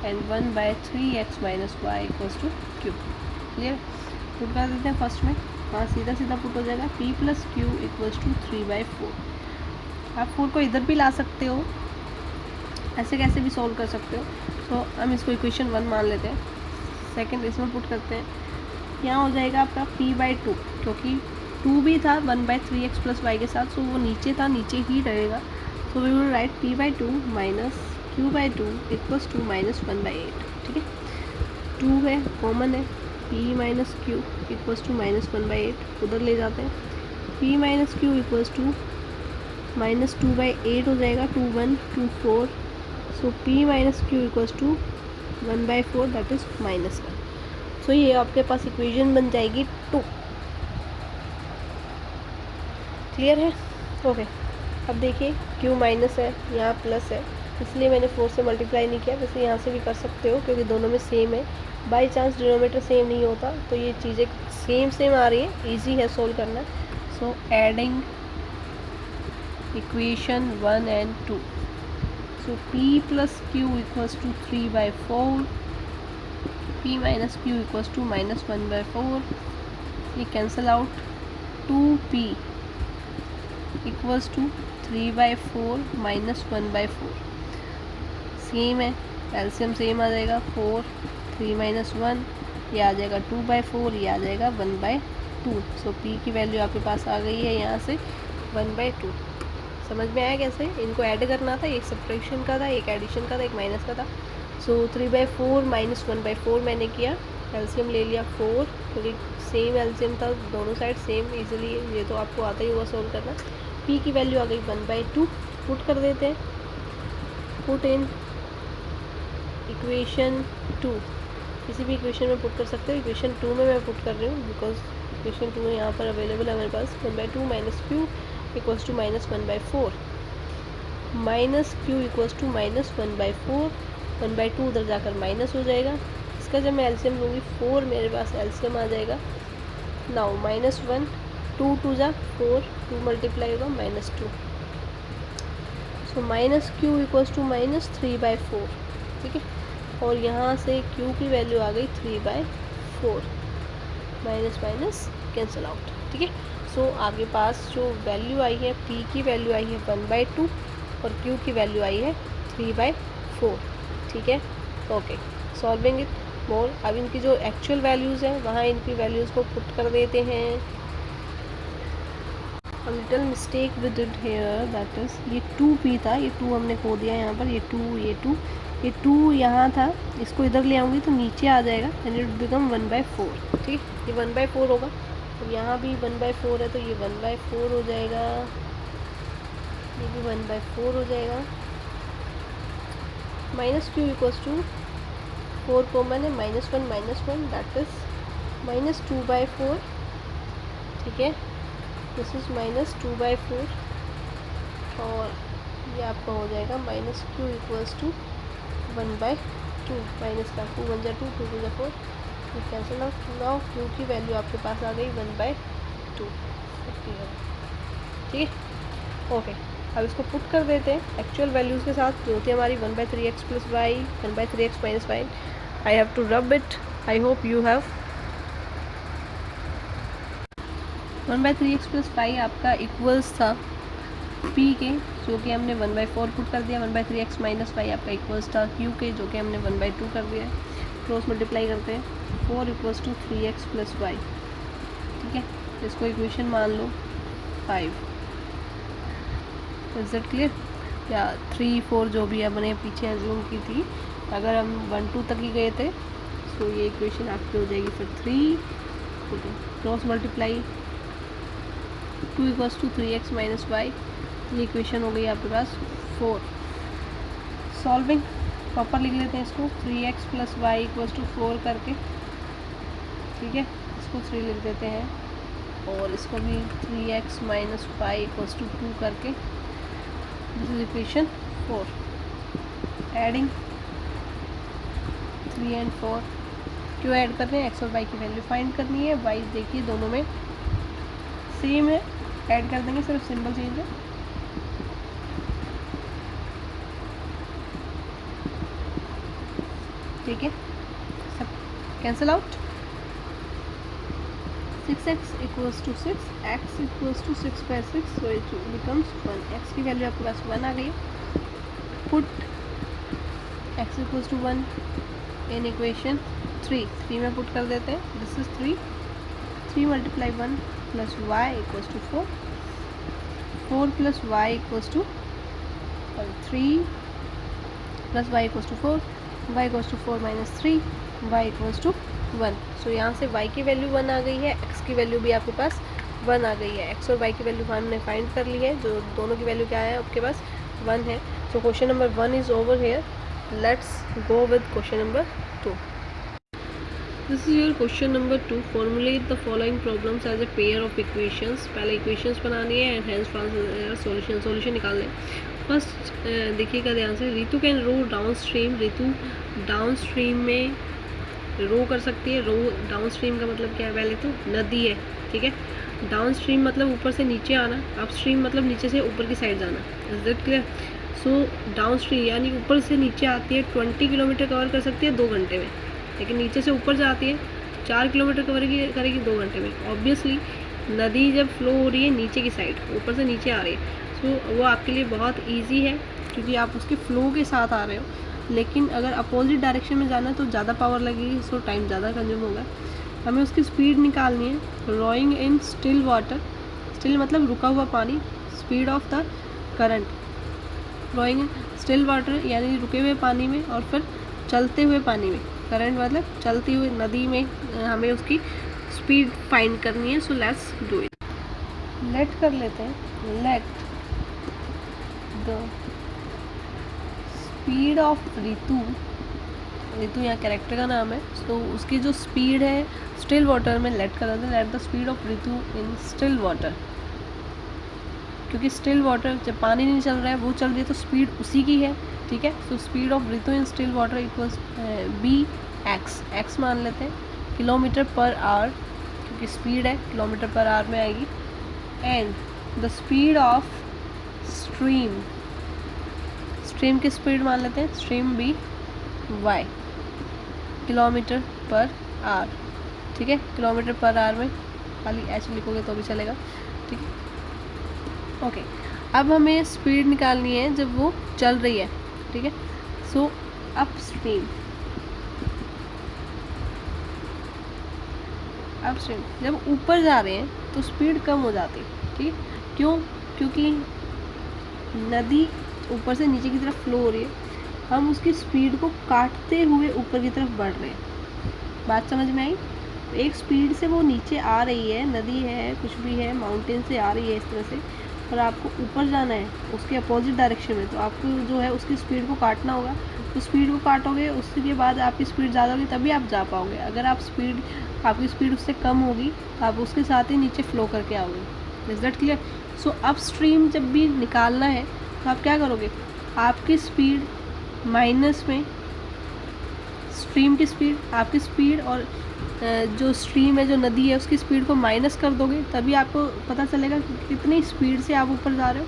and 1/3x minus Y equals to q। Clear, put कर देते हैं फर्स्ट में। हाँ, सीधा सीधा पुट हो जाएगा, p plus Q equals to 3/4। आप 4 को इधर भी ला सकते हो, ऐसे कैसे भी सॉल्व कर सकते हो। सो हम इसको इक्वेशन 1 मान लेते हैं। सेकंड इसमें पुट करते हैं, यहाँ हो जाएगा आपका p/2, क्योंकि 2 भी था 1/3x प्लस वाई के साथ, सो वो नीचे था, नीचे ही रहेगा। So we will write p/2 minus q/2 equals to -1/8। ठीक है, 2 है, कॉमन है, p minus Q equals to -1/8, उधर ले जाते हैं। p minus Q equals to -2/8 हो जाएगा, 2 1 2 4। So p minus Q equals to 1/4, that is -1। So ये आपके पास इक्वेशन बन जाएगी 2। क्लियर है? ओके, अब देखिए q माइनस है, यहाँ प्लस है, इसलिए मैंने 4 से मल्टीप्लाई नहीं किया। वैसे यहाँ से भी कर सकते हो, क्योंकि दोनों में सेम है। बाई चांस डिनोमीटर सेम नहीं होता तो ये चीज़ें सेम आ रही है, ईजी है सोल्व करना। सो adding equation 1 and 2, so p plus q equals to 3/4, p minus q equals to -1/4, ये cancel out. 2p equals to 3/4 -1/4, same है, एलसीएम सेम आ जाएगा। 4 3 - 1, ये आ जाएगा 2/4, ये आ जाएगा 1/2। सो p की वैल्यू आपके पास आ गई है यहाँ से 1/2। समझ में आया कैसे इनको ऐड करना था, एक सब्ट्रैक्शन का था, एक एडिशन का था, एक माइनस का था। सो 3/4 - 1/4 मैंने किया, एलसीएम ले लिया 4, क्योंकि सेम एलसीएम था, दोनों साइड सेम, इजीली ये तो आपको आता ही होगा सोल्व करना। p की वैल्यू आ गई 1/2, पुट कर देते हैं, पुट इन इक्वेशन 2। किसी भी इक्वेशन में पुट कर सकते हो, इक्वेशन 2 में मैं पुट कर रही हूँ बिकॉज इक्वेशन 2 यहाँ पर अवेलेबल है मेरे पास। 1/2 minus Q equals to -1/4, minus Q equals to -1/4, 1/2 उधर जाकर माइनस हो जाएगा। इसका जब मैं एलसीएम लूँगी 4 मेरे पास एलसीएम आ जाएगा। नाउ -1, 2 2 जा 4, 2 मल्टीप्लाई होगा -2। So minus Q equals to -3/4। ठीक है, और यहाँ से q की वैल्यू आ गई 3/4, माइनस माइनस कैंसिल आउट। ठीक है, सो आपके पास जो वैल्यू आई है p की वैल्यू आई है 1/2 और q की वैल्यू आई है 3/4। ठीक है, ओके, सॉल्विंग इट मोर। अब इनकी जो एक्चुअल वैल्यूज़ हैं वहाँ इनकी वैल्यूज़ को पुट कर देते हैं। Little mistake with it here, that is ये 2p था, ये 2 हमने खो दिया यहाँ पर, ये 2 यहाँ था, इसको इधर ले आऊँगी तो नीचे आ जाएगा एंड इट बिकम 1/4। ठीक, ये 1/4 होगा। तो यहाँ भी 1/4 है तो ये 1/4 हो जाएगा, ये भी 1/4 हो जाएगा। Minus Q equals to 4 common है, -1 दैट इज़ -2/4। ठीक है, दिस इज़ -2/4 और ये आपका हो जाएगा minus Q equals to 1/2, minus का 2 1 जा 2 2 2 जा 4, कैंसिल आउट नाउ, क्यू की वैल्यू आपके पास आ गई 1/2, ठीक है। ओके, अब इसको पुट कर देते हैं एक्चुअल वैल्यूज़ के साथ, जो होती है हमारी 1/3x + y, 1/3x - y। I have to rub it, I hope you have. 1/3x + y आपका इक्वल्स था p के, जो कि हमने 1/4 पुट कर दिया। 1/3x - y आपका इक्वल्स था q के, जो कि हमने 1/2 कर दिया है। क्रॉस मल्टीप्लाई करते हैं, 4 = 3x + y, ठीक है। इसको इक्वेशन मान लो 5। Is it clear? या 3, 4 जो भी हमने पीछे एज्यूम की थी, अगर हम 1, 2 तक ही गए थे तो ये इक्वेशन आपकी हो जाएगी फिर 3, क्रॉस मल्टीप्लाई 2 = 3x - y, ये इक्वेशन हो गई आपके पास 4। सॉल्विंग प्रॉपर लिख लेते हैं इसको, 3x + y = 4 करके, ठीक है। इसको 3 लिख देते हैं और इसको भी 3x - y = 2 करके, this is equation 4। Adding 3 and 4, क्यों ऐड कर रहे हैं? x और y की वैल्यू फाइंड करनी है। y देखिए दोनों में सेम है, ऐड कर देंगे, सिर्फ सिंबल चेंज है। ठीक है, सब cancel out. 6x = 6, x = 6/6, so it becomes 1। x की वैल्यू आपके पास 1 आ गई। पुट x = 1 इन इक्वेशन 3 में पुट कर देते हैं। This is 3 × 1 + y = 4, 4 + y = 3 + y = 4, y = 4 - 3, y = 1। सो यहाँ से y की वैल्यू 1 आ गई है, x की वैल्यू भी आपके पास 1 आ गई है। x और y की वैल्यू हमने फाइंड कर ली है, जो दोनों की वैल्यू क्या है आपके पास 1 है। So question number 1 is over here. Let's go with question number 2। This is your question number 2। Formulate the following problems as a pair of equations. पहले इक्वेशंस बनानी है एंड हेंस सॉल्यूशन निकालने। फर्स्ट देखिएगा ध्यान से, Ritu can row down stream. Ritu down stream में row कर सकती है। रो डाउन स्ट्रीम का मतलब क्या है? पहले तो नदी है, ठीक है। डाउन स्ट्रीम मतलब ऊपर से नीचे आना, अप स्ट्रीम मतलब नीचे से ऊपर की साइड जाना। Is that clear? So down stream यानी ऊपर से नीचे आती है, 20 किलोमीटर कवर कर सकती है 2 घंटे में, लेकिन नीचे से ऊपर जाती है 4 किलोमीटर कवर करेगी 2 घंटे में। ऑब्वियसली नदी जब फ्लो हो रही है नीचे की साइड, ऊपर से नीचे आ रही है, सो वो आपके लिए बहुत ईजी है, क्योंकि आप उसके फ्लो के साथ आ रहे हो। लेकिन अगर अपोजिट डायरेक्शन में जाना है तो ज़्यादा पावर लगेगी, सो टाइम ज़्यादा कंज्यूम होगा। हमें उसकी स्पीड निकालनी है। Rowing in still water, still मतलब रुका हुआ पानी, speed of the current. Rowing in still water यानी रुके हुए पानी में, और फिर चलते हुए पानी में। करंट मतलब चलती हुई नदी में हमें उसकी स्पीड फाइंड करनी है। So let's do it. Let कर लेते हैं, let the speed of Ritu, Ritu यहाँ कैरेक्टर का नाम है, तो उसकी जो स्पीड है स्टिल वाटर में लेट कर देते हैं। Let the speed of Ritu in still water, क्योंकि स्टिल वाटर जब पानी नहीं चल रहा है, वो चल रही है, तो स्पीड उसी की है, ठीक है। So speed of Ritu in still water equals bx, x मान लेते हैं, km/h, क्योंकि स्पीड है km/h में आएगी। And the speed of stream, stream की स्पीड मान लेते हैं, स्ट्रीम भी y, km/h, ठीक है। km/h में खाली h लिखोगे तो भी चलेगा, ठीक है। ओके, अब हमें स्पीड निकालनी है जब वो चल रही है, ठीक है। So up stream, up stream जब ऊपर जा रहे हैं तो स्पीड कम हो जाती है, ठीक है। क्यों? क्योंकि नदी ऊपर से नीचे की तरफ फ्लो हो रही है, हम उसकी स्पीड को काटते हुए ऊपर की तरफ बढ़ रहे हैं। बात समझ में आई? एक स्पीड से वो नीचे आ रही है, नदी है, कुछ भी है, माउंटेन से आ रही है इस तरह से, और आपको ऊपर जाना है उसके अपोजिट डायरेक्शन में, तो आपको जो है उसकी स्पीड को काटना होगा। तो स्पीड को काटोगे, उसके बाद आपकी स्पीड ज़्यादा होगी तभी आप जा पाओगे। अगर आपकी स्पीड उससे कम होगी तो आप उसके साथ ही नीचे फ्लो करके आओगे। Is that clear? So up stream जब भी निकालना है तो आप क्या करोगे, आपकी स्पीड माइनस में स्ट्रीम की स्पीड, आपकी स्पीड और जो स्ट्रीम है, जो नदी है, उसकी स्पीड को माइनस कर दोगे तभी आपको पता चलेगा कि कितनी स्पीड से आप ऊपर जा रहे हो।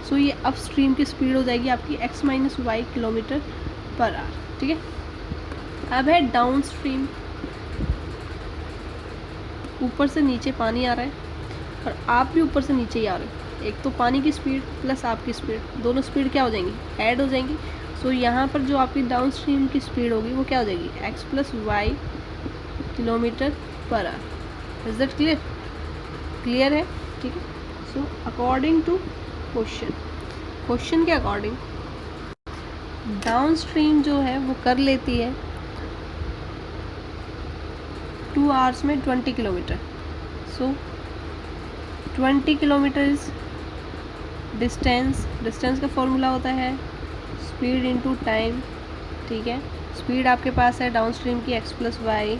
सो ये अप स्ट्रीम की स्पीड हो जाएगी आपकी x-y किलोमीटर पर आवर। ठीक है, अब है डाउन स्ट्रीम। ऊपर से नीचे पानी आ रहा है और आप भी ऊपर से नीचे ही आ रहे हो। एक तो पानी की स्पीड प्लस आपकी स्पीड, दोनों स्पीड क्या हो जाएंगी, ऐड हो जाएंगी। सो यहाँ पर जो आपकी डाउन स्ट्रीम की स्पीड होगी वो क्या हो जाएगी, x+y kilometre per hour. Is that clear? Clear है? ठीक है। सो अकॉर्डिंग टू क्वेश्चन के अकॉर्डिंग डाउन स्ट्रीम जो है वो कर लेती है 2 आवर्स में 20 kilometre. So 20 kilometre is distance का फॉर्मूला होता है स्पीड इनटू टाइम। ठीक है, स्पीड आपके पास है डाउन स्ट्रीम की x+y,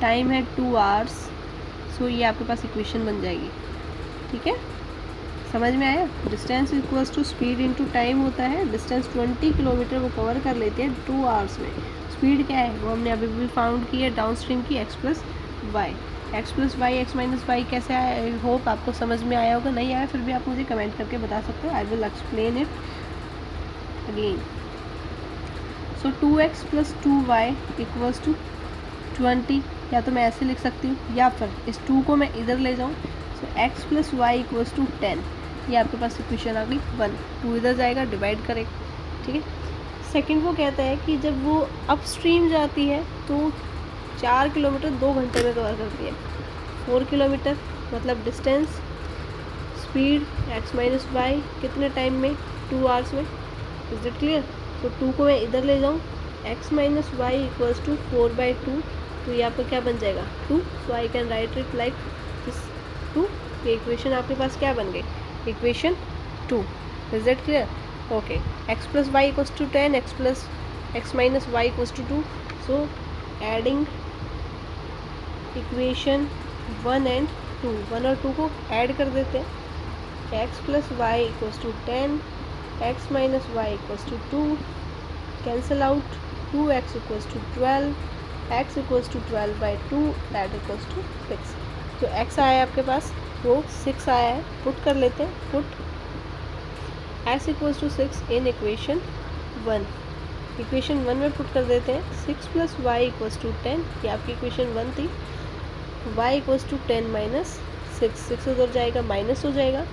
टाइम है 2 आवर्स। सो ये आपके पास इक्वेशन बन जाएगी। ठीक है, समझ में आया? Distance equals to speed into time होता है। डिस्टेंस 20 किलोमीटर वो कवर कर लेती है 2 आवर्स में। स्पीड क्या है वो हमने अभी भी फाउंड की है डाउन स्ट्रीम की x+y। x+y कैसे आया, आई होप आपको समझ में आया होगा। नहीं आया फिर भी आप मुझे कमेंट करके बता सकते हो, I will explain it again. So 2x + 2y equals to 20, या तो मैं ऐसे लिख सकती हूँ या फिर इस 2 को मैं इधर ले जाऊँ। सो x+y इक्वल्स टू 10, ये आपके पास इक्वेशन आ गई 1। 2 इधर जाएगा, डिवाइड करेगा। ठीक है, सेकंड वो कहता है कि जब वो अप स्ट्रीम जाती है तो 4 किलोमीटर 2 घंटे में कवर करती है। 4 किलोमीटर मतलब डिस्टेंस, स्पीड x-y कितने टाइम में, 2 आवर्स में। Is it clear? तो 2 को मैं इधर ले जाऊँ, x-y इक्वल्स टू 4/2, तो यहाँ पर क्या बन जाएगा 2। So I can write it like this 2। ये इक्वेशन आपके पास क्या बन गई, equation 2। Is it clear? Okay, x+y equals to 10, x-y equals to 2। So adding equation 1 and 2, 1 और 2 को ऐड कर देते हैं। x+y equals to 10, x-y equals to 2, cancel out, 2x equals to 12, x equals to 12/2, that equals to 6। तो x आया आपके पास, वो 6 आया है, पुट कर लेते हैं। Put x equals to 6 in equation 1। Equation 1 में पुट कर देते हैं 6+y इक्वल्स टू 10, ये आपकी इक्वेशन 1 थी। y इक्वल्स टू 10 - 6 उधर जाएगा, माइनस हो जाएगा।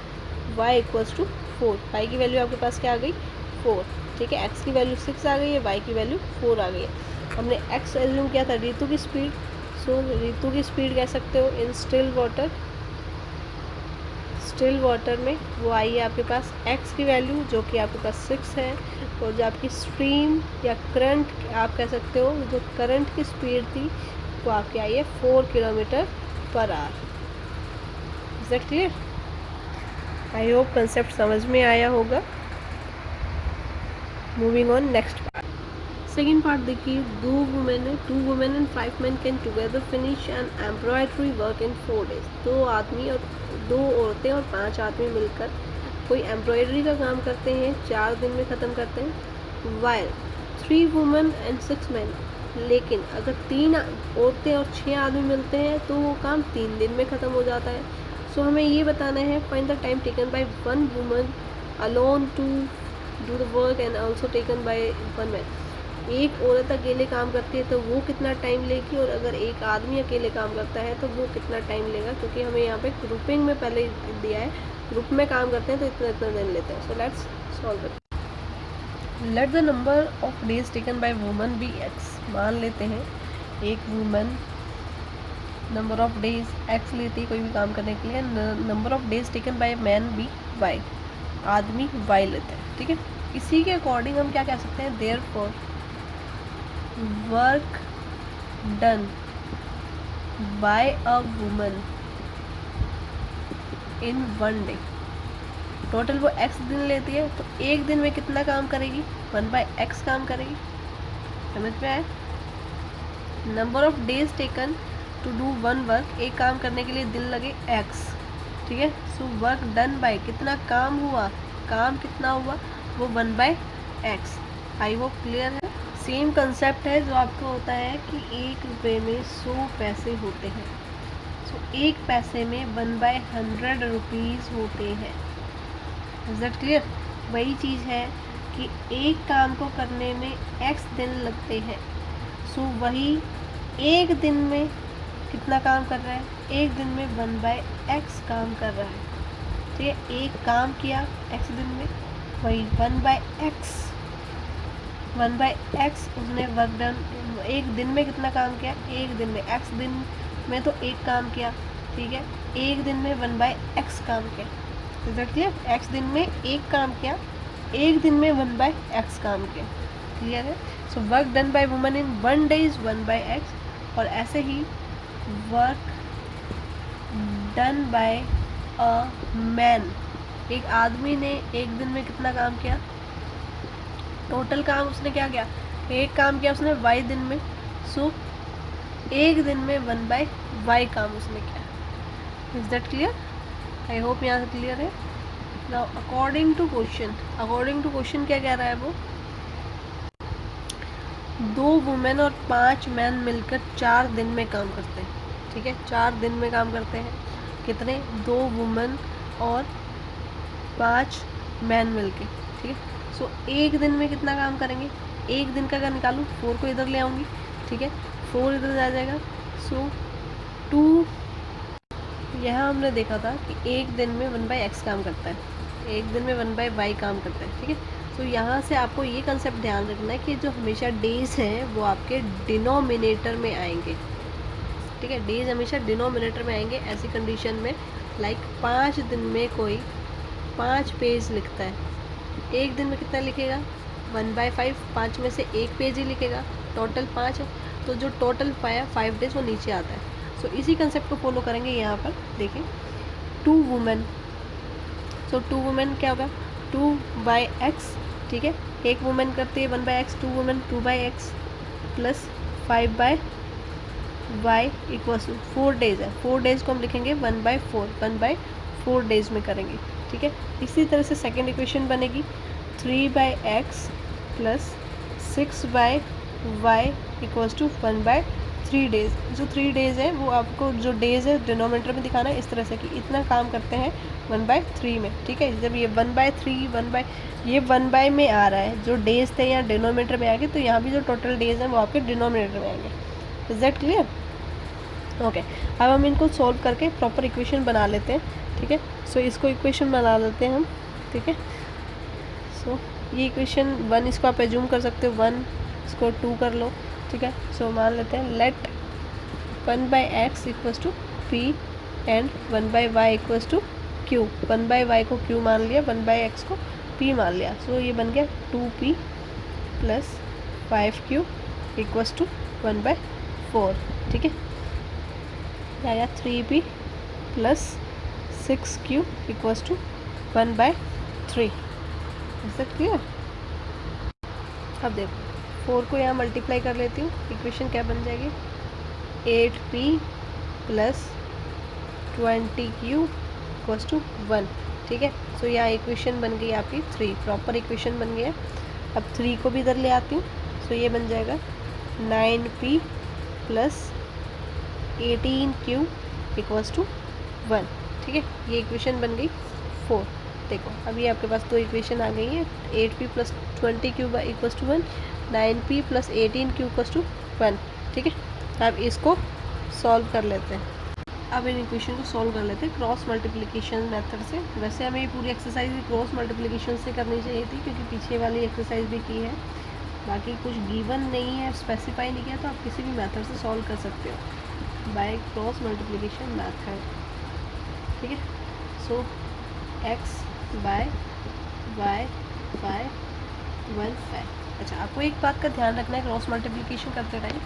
y इक्वल्स टू 4, y की वैल्यू आपके पास क्या आ गई, 4। ठीक है, x की वैल्यू 6 आ गई है, y की वैल्यू 4 आ गई है। हमने x एज्यूम किया था ऋतु की स्पीड। सो ऋतु की स्पीड कह सकते हो इन स्टिल वाटर में वो आई है आपके पास x की वैल्यू जो कि आपके पास 6 है, और जो आपकी स्ट्रीम या करंट आप कह सकते हो, जो करंट की स्पीड थी वो आपकी आई है 4 kilometre per hour. Is that clear? I hope concept समझ में आया होगा। Moving on next part. Second part देखिए, 2 women and 5 men can together finish an embroidery work in 4 days। 2 आदमी और 2 औरतें और 5 आदमी मिलकर कोई एम्ब्रॉयडरी का काम करते हैं, 4 दिन में ख़त्म करते हैं। वाइल 3 women एंड 6 men, लेकिन अगर 3 औरतें और 6 आदमी मिलते हैं तो वो काम 3 दिन में ख़त्म हो जाता है। सो हमें ये बताना है find the time taken by 1 woman alone to do the work and also taken by 1 man। एक औरत अकेले काम करती है तो वो कितना टाइम लेगी, और अगर एक आदमी अकेले काम करता है तो वो कितना टाइम लेगा, क्योंकि हमें यहाँ पे ग्रुपिंग में पहले दिया है, ग्रुप में काम करते हैं तो इतना इतना दिन लेते हैं। So let's solve it. Let the number of days taken by woman be x। मान लेते हैं एक woman number of days x लेती है कोई भी काम करने के लिए, number of days taken by man be y, आदमी y लेते हैं। ठीक है, इसी के अकॉर्डिंग हम क्या कह सकते हैं, therefore work done by a woman in 1 day, total वो x दिन लेती है तो एक दिन में कितना काम करेगी, 1/x काम करेगी। समझ में आया? Number of days taken to do 1 work, एक काम करने के लिए दिन लगे x। ठीक है, सो वर्क डन बाय कितना काम हुआ, काम कितना हुआ वो 1/x। आई होप क्लियर है। सेम कंसेप्ट है जो आपका होता है कि 1 रुपये में 100 पैसे होते हैं। सो 1 पैसे में 1/100 रुपीज़ होते हैं। Is that clear? वही चीज़ है कि एक काम को करने में x दिन लगते हैं। सो वही एक दिन में कितना काम कर रहा है? एक दिन में 1/x काम कर रहा है। ठीक है, एक काम किया x दिन में, वही 1/x 1/x उसने वर्क डन। एक दिन में कितना काम किया? एक दिन में x दिन में तो एक काम किया, ठीक है, एक दिन में 1/x काम किया। Is that clear? x दिन में एक काम किया, एक दिन में 1/x काम किया। क्लियर है? So work done by woman in 1 day is 1/x, और ऐसे ही work done by a man, एक आदमी ने एक दिन में कितना काम किया? टोटल काम उसने क्या किया? एक काम किया उसने y दिन में, सो एक दिन में 1/y काम उसने किया। Is that clear? I hope यहाँ से क्लियर है। नाउ अकॉर्डिंग टू क्वेश्चन क्या कह रहा है वो? 2 वुमेन और 5 मैन मिलकर 4 दिन में काम करते हैं। ठीक है, 4 दिन में काम करते हैं। कितने? 2 वुमेन और 5 मैन मिलके। ठीक है, सो एक दिन में कितना काम करेंगे? एक दिन का अगर निकालूँ, 4 को इधर ले आऊँगी, ठीक है, 4 इधर आ जाएगा। सो 2, यहाँ हमने देखा था कि एक दिन में 1/x काम करता है, एक दिन में 1/y काम करता है। ठीक है, तो यहाँ से आपको ये कंसेप्ट ध्यान रखना है कि जो हमेशा डेज हैं वो आपके डिनोमिनेटर में आएंगे। ठीक है, डेज हमेशा डिनोमिनेटर में आएंगे। ऐसी कंडीशन में लाइक 5 दिन में कोई 5 पेज लिखता है, एक दिन में कितना लिखेगा? 1/5, 5 में से एक पेज ही लिखेगा, टोटल 5 है, तो जो टोटल 5 डेज वो नीचे आता है। सो इसी कंसेप्ट को फॉलो करेंगे यहाँ पर। देखिए 2 वुमेन, सो 2 वुमेन क्या होगा? 2/x। ठीक है, एक वुमेन करती है 1/x, 2 women 2/x plus 5/y equals to 4 days है। 4 डेज को हम लिखेंगे 1/4 डेज में करेंगे। ठीक है, इसी तरह से सेकेंड इक्वेशन बनेगी 3/x plus 6/y equals to 1/3 days. जो 3 डेज है वो आपको जो डेज है डिनोमिनेटर में दिखाना है इस तरह से कि इतना काम करते हैं 1/3 में। ठीक है, जब ये 1/3 ये 1 में आ रहा है, जो डेज थे यहाँ डिनोमिनेटर में आएंगे, तो यहाँ भी जो टोटल डेज हैं वो आपके डिनोमिनेटर में आएंगे। Is that clear? ओके, अब हम इनको सॉल्व करके प्रॉपर इक्वेशन बना लेते हैं। ठीक है, सो इसको इक्वेशन बना लेते हैं हम। ठीक है, सो ये इक्वेशन 1 इसको आप एज्यूम कर सकते हो, 1 इसको 2 कर लो। ठीक है, सो मान लेते हैं let 1/x equals to p and 1/y equals to q। 1/y को q मान लिया, 1/x को p मान लिया। सो ये बन गया 2p plus 5q equals to 1/4। ठीक है, आ गया 3p plus 6q equals to 1/3। Is that clear? अब देखो 4 को यहाँ मल्टीप्लाई कर लेती हूँ, इक्वेशन क्या बन जाएगी? 8p plus 20q equals to 1। ठीक है, सो यहाँ इक्वेशन बन गई आपकी 3, प्रॉपर इक्वेशन बन गया। अब 3 को भी इधर ले आती हूँ, सो ये बन जाएगा 9p plus 18q equals to 1। ठीक है, ये इक्वेशन बन गई 4। देखो अभी आपके पास 2 इक्वेशन आ गई है, 8p plus 20q equals to 1, 9p plus 18q equals to 1। ठीक है, अब इसको सॉल्व कर लेते हैं। अब इन इक्वेशन को सॉल्व कर लेते हैं क्रॉस मल्टीप्लिकेशन मेथड से। वैसे हमें ये पूरी एक्सरसाइज भी क्रॉस मल्टीप्लिकेशन से करनी चाहिए थी, क्योंकि पीछे वाली एक्सरसाइज भी की है। बाकी कुछ गिवन नहीं है, स्पेसिफाई नहीं किया, तो आप किसी भी मेथड से सॉल्व कर सकते हो बाय क्रॉस मल्टीप्लिकेशन मेथड। ठीक है, सो x बाय y बाय 1/5। अच्छा, आपको एक बात का ध्यान रखना है क्रॉस मल्टीप्लिकेशन करते टाइम,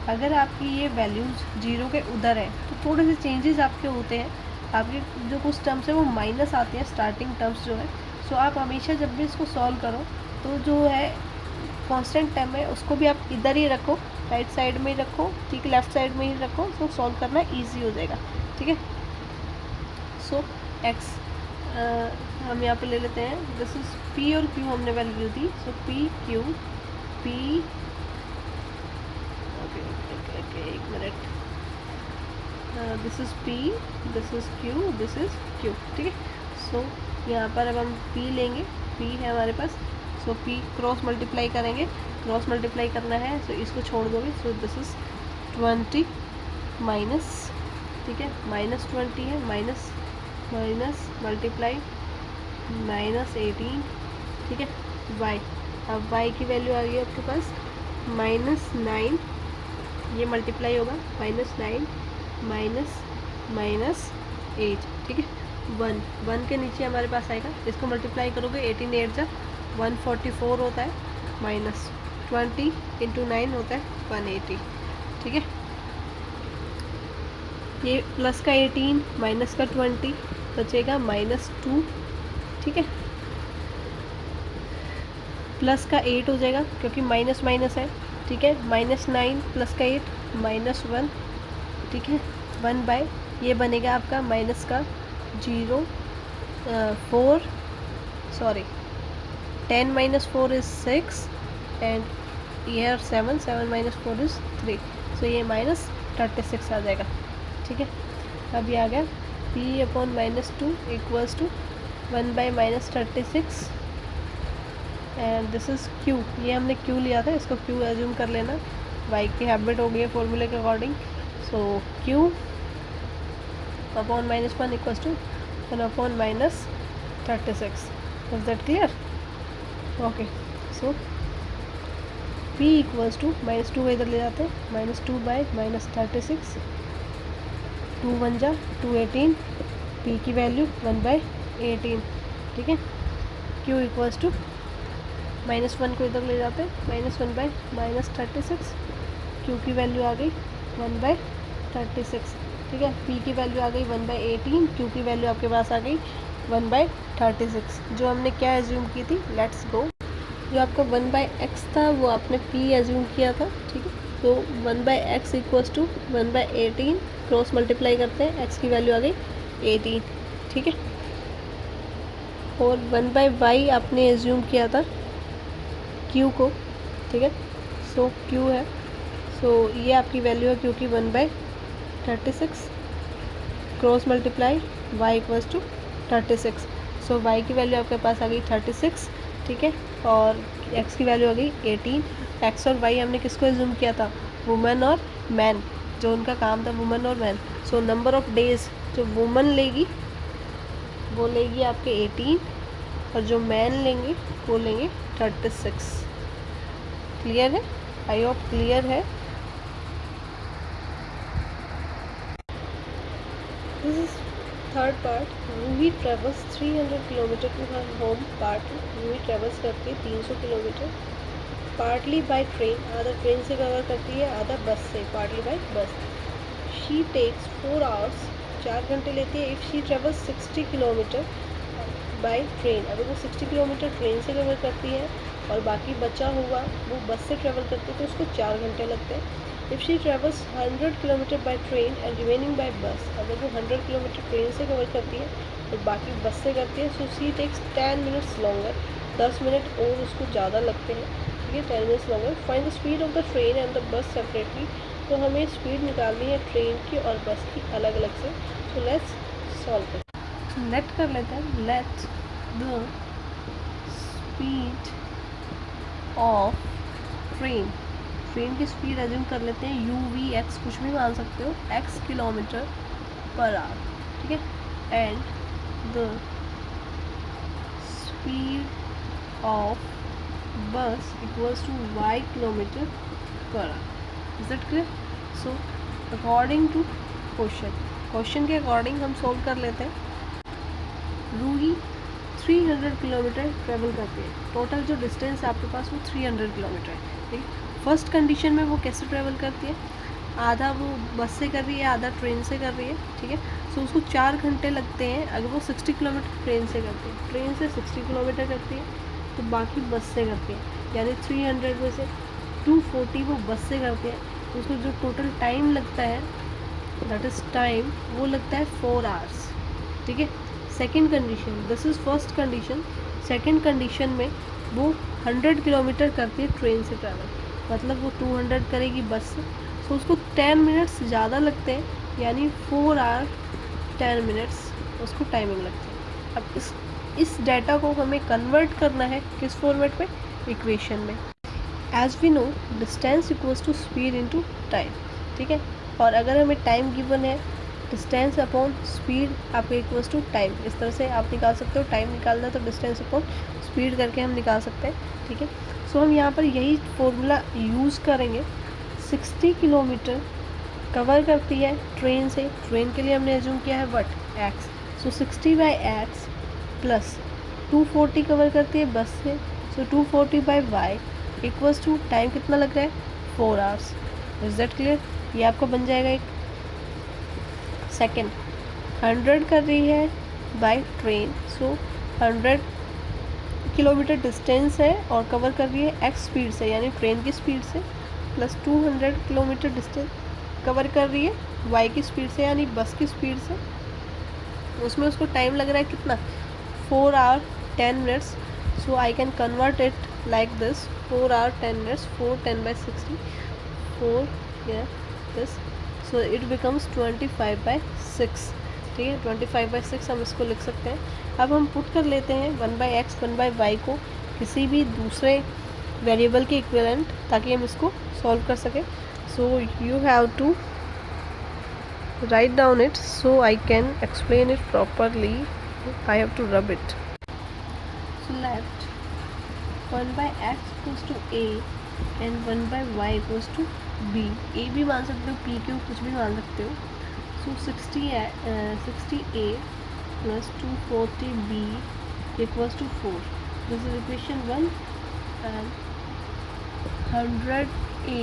अगर आपकी ये वैल्यूज़ 0 के उधर है तो थोड़े से चेंजेस आपके होते हैं। आपके जो कुछ टर्म्स है वो माइनस आते हैं, स्टार्टिंग टर्म्स जो है। सो आप हमेशा जब भी इसको सॉल्व करो तो जो है कांस्टेंट टर्म है उसको भी आप इधर ही रखो, राइट साइड में ही रखो, ठीक, लेफ्ट साइड में ही रखो, सो सॉल्व करना ईजी हो जाएगा। ठीक है, सो x हम यहाँ पे ले लेते हैं, दिस इज p और q हमने वैल्यू दी, सो p q P, ओके एक minute, this is P, this is Q, this is Q, ठीक है। सो यहाँ पर अब हम P लेंगे, P है हमारे पास, सो P क्रॉस मल्टीप्लाई करेंगे, क्रॉस मल्टीप्लाई करना है, सो इसको छोड़ दोगे, सो दिस इज़ 20 माइनस, ठीक है, -20 है, माइनस माइनस मल्टीप्लाई -18, ठीक है, y, अब y की वैल्यू आ गई आपके पास -9, ये मल्टीप्लाई होगा -9 माइनस -8, ठीक है, 1 के नीचे हमारे पास आएगा, इसको मल्टीप्लाई करोगे 18 8 जा 144 होता है, -20 × 9 होता है 180, ठीक है। ये प्लस का 18 माइनस का 20 बचेगा -2, ठीक है, प्लस का 8 हो जाएगा क्योंकि माइनस माइनस है, ठीक है, -9 प्लस का 8 -1, ठीक है, 1 बाय ये बनेगा आपका माइनस का 0 4 sorry 10 - 4 is 6 and here 7 - 4 is 3, सो ये -36 आ जाएगा, ठीक है। अब ये आ गया P/-2 equals to 1 by -36 and this is Q, ये हमने Q लिया था, इसको Q एज्यूम कर लेना, y की हैबिट हो गई है फॉर्मूले के according, so Q/-1 equals to 1/-36, is that clear? Okay, so P equals to -2 इधर ले जाते हैं, -2 बाय -36, 2 1 जा 218, P की वैल्यू 1/18, ठीक है। Q इक्वल्स टू -1 को इधर ले जाते हैं, -1 बाय -36, Q की वैल्यू आ गई 1/36, ठीक है, P की वैल्यू आ गई 1/18, Q की वैल्यू आपके पास आ गई 1/36, जो हमने क्या एज्यूम की थी, लेट्स गो, जो आपका 1/x था वो आपने P एज्यूम किया था, ठीक है, तो 1/x equals to 1/18, cross multiply करते हैं, x की वैल्यू आ गई 18, ठीक है, और 1/y आपने एज्यूम किया था Q को, ठीक है, सो Q है, सो ये आपकी वैल्यू है क्योंकि 1/36, cross multiply y equals to 36, so y की वैल्यू आपके पास आ गई 36, ठीक है, और x की वैल्यू आ गई 18, x और y हमने किसको एज्यूम किया था, वुमेन और मैन, जो उनका काम था वुमेन और man, so number of days जो वुमेन लेगी वो लेगी आपके 18 और जो मैन लेंगे वो लेंगे 36, क्लियर है, आई होप क्लियर है। This is third part, Roohi travels 300 kilometre to her home, part Roohi travels करती है 300 किलोमीटर, पार्टली बाय ट्रेन, आधा ट्रेन से कवर करती है, आधा बस से, partly by bus, she takes 4 hours, 4 घंटे लेती है, if she travels 60 kilometre by train, अगर वो 60 किलोमीटर ट्रेन से कवर करती है और बाकी बचा हुआ वो बस से ट्रेवल करती है तो उसको 4 घंटे लगते हैं, if she travels 100 kilometre by train and remaining by bus, अगर वो 100 किलोमीटर ट्रेन से कवर करती है और बाकी बस से करती है, so she takes 10 minutes longer, 10 minute और उसको ज़्यादा लगते हैं, ठीक है, 10 minutes longer, find the speed of the train and the bus separately, तो हमें स्पीड निकालनी है ट्रेन की और बस की अलग अलग से, so let's solve it, let कर लेते हैं, let the speed of train, train की स्पीड एज्यूम कर लेते हैं UV x, कुछ भी मान सकते हो, x किलोमीटर पर आवर, ठीक है, and the speed of bus equals to y kilometre per hour, is that clear? So according to question के अकॉर्डिंग हम सोल्व कर लेते हैं, रूही 300 किलोमीटर ट्रेवल करती है, टोटल जो डिस्टेंस है आपके पास वो 300 किलोमीटर है, ठीक है, फर्स्ट कंडीशन में वो कैसे ट्रेवल करती है, आधा वो बस से कर रही है, आधा ट्रेन से कर रही है, ठीक है, सो उसको 4 घंटे लगते हैं, अगर वो 60 किलोमीटर ट्रेन से करती है, ट्रेन से 60 किलोमीटर करती है तो बाकी बस से करती है, यानी 300 में से 240 वो बस से करती है, तो उसको जो टोटल टाइम लगता है दैट इज़ टाइम, वो लगता है 4 आवर्स, ठीक है। Second condition, this is first condition, second condition में वो 100 किलोमीटर करती है ट्रेन से ट्रैवल, मतलब वो 200 करेगी बस से, सो उसको 10 मिनट्स ज़्यादा लगते हैं, यानी 4 आवर 10 मिनट्स उसको टाइमिंग लगती है। अब इस डाटा को हमें कन्वर्ट करना है किस फॉर्मेट में, इक्वेशन में। As we know distance equals to speed into time, ठीक है। और अगर हमें टाइम गिवन है, डिस्टेंस अपॉन स्पीड आपका इक्वल्स टू टाइम, इस तरह से आप निकाल सकते हो। टाइम निकालना है तो डिस्टेंस अपॉन स्पीड करके हम निकाल सकते हैं, ठीक है। सो हम यहाँ पर यही फॉर्मूला यूज़ करेंगे। 60 किलोमीटर कवर करती है ट्रेन से, ट्रेन के लिए हमने एज्यूम किया है what, x, so 60/x plus 240 cover करती है बस से, सो 240/y इक्वल्स टू टाइम कितना लग रहा है, 4 आवर्स। Is that clear? ये आपका बन जाएगा एक। सेकेंड, 100 कर रही है by train, so 100 kilometre distance है और कवर कर रही है एक्स स्पीड से, यानी ट्रेन की स्पीड से, प्लस 200 किलोमीटर डिस्टेंस कवर कर रही है वाई की स्पीड से, यानी बस की स्पीड से। उसमें उसको टाइम लग रहा है कितना, 4 hour 10 minutes. So I can convert it like this, 4 hour 10 minutes, 4 10/60, 4 this, so it becomes 25/6, ठीक है। 25/6 हम इसको लिख सकते हैं। अब हम पुट कर लेते हैं 1/x 1/y को किसी भी दूसरे वेरिएबल के इक्विवेलेंट, ताकि हम इसको सॉल्व कर सकें। So you have to write down it so I can explain it properly. I have to rub it. So left 1/x equals to a and 1/y equals to b. a भी मान सकते हो, p Q कुछ भी मान सकते हो। So 60a plus 240b equals to 4. This is equation 1, and 100a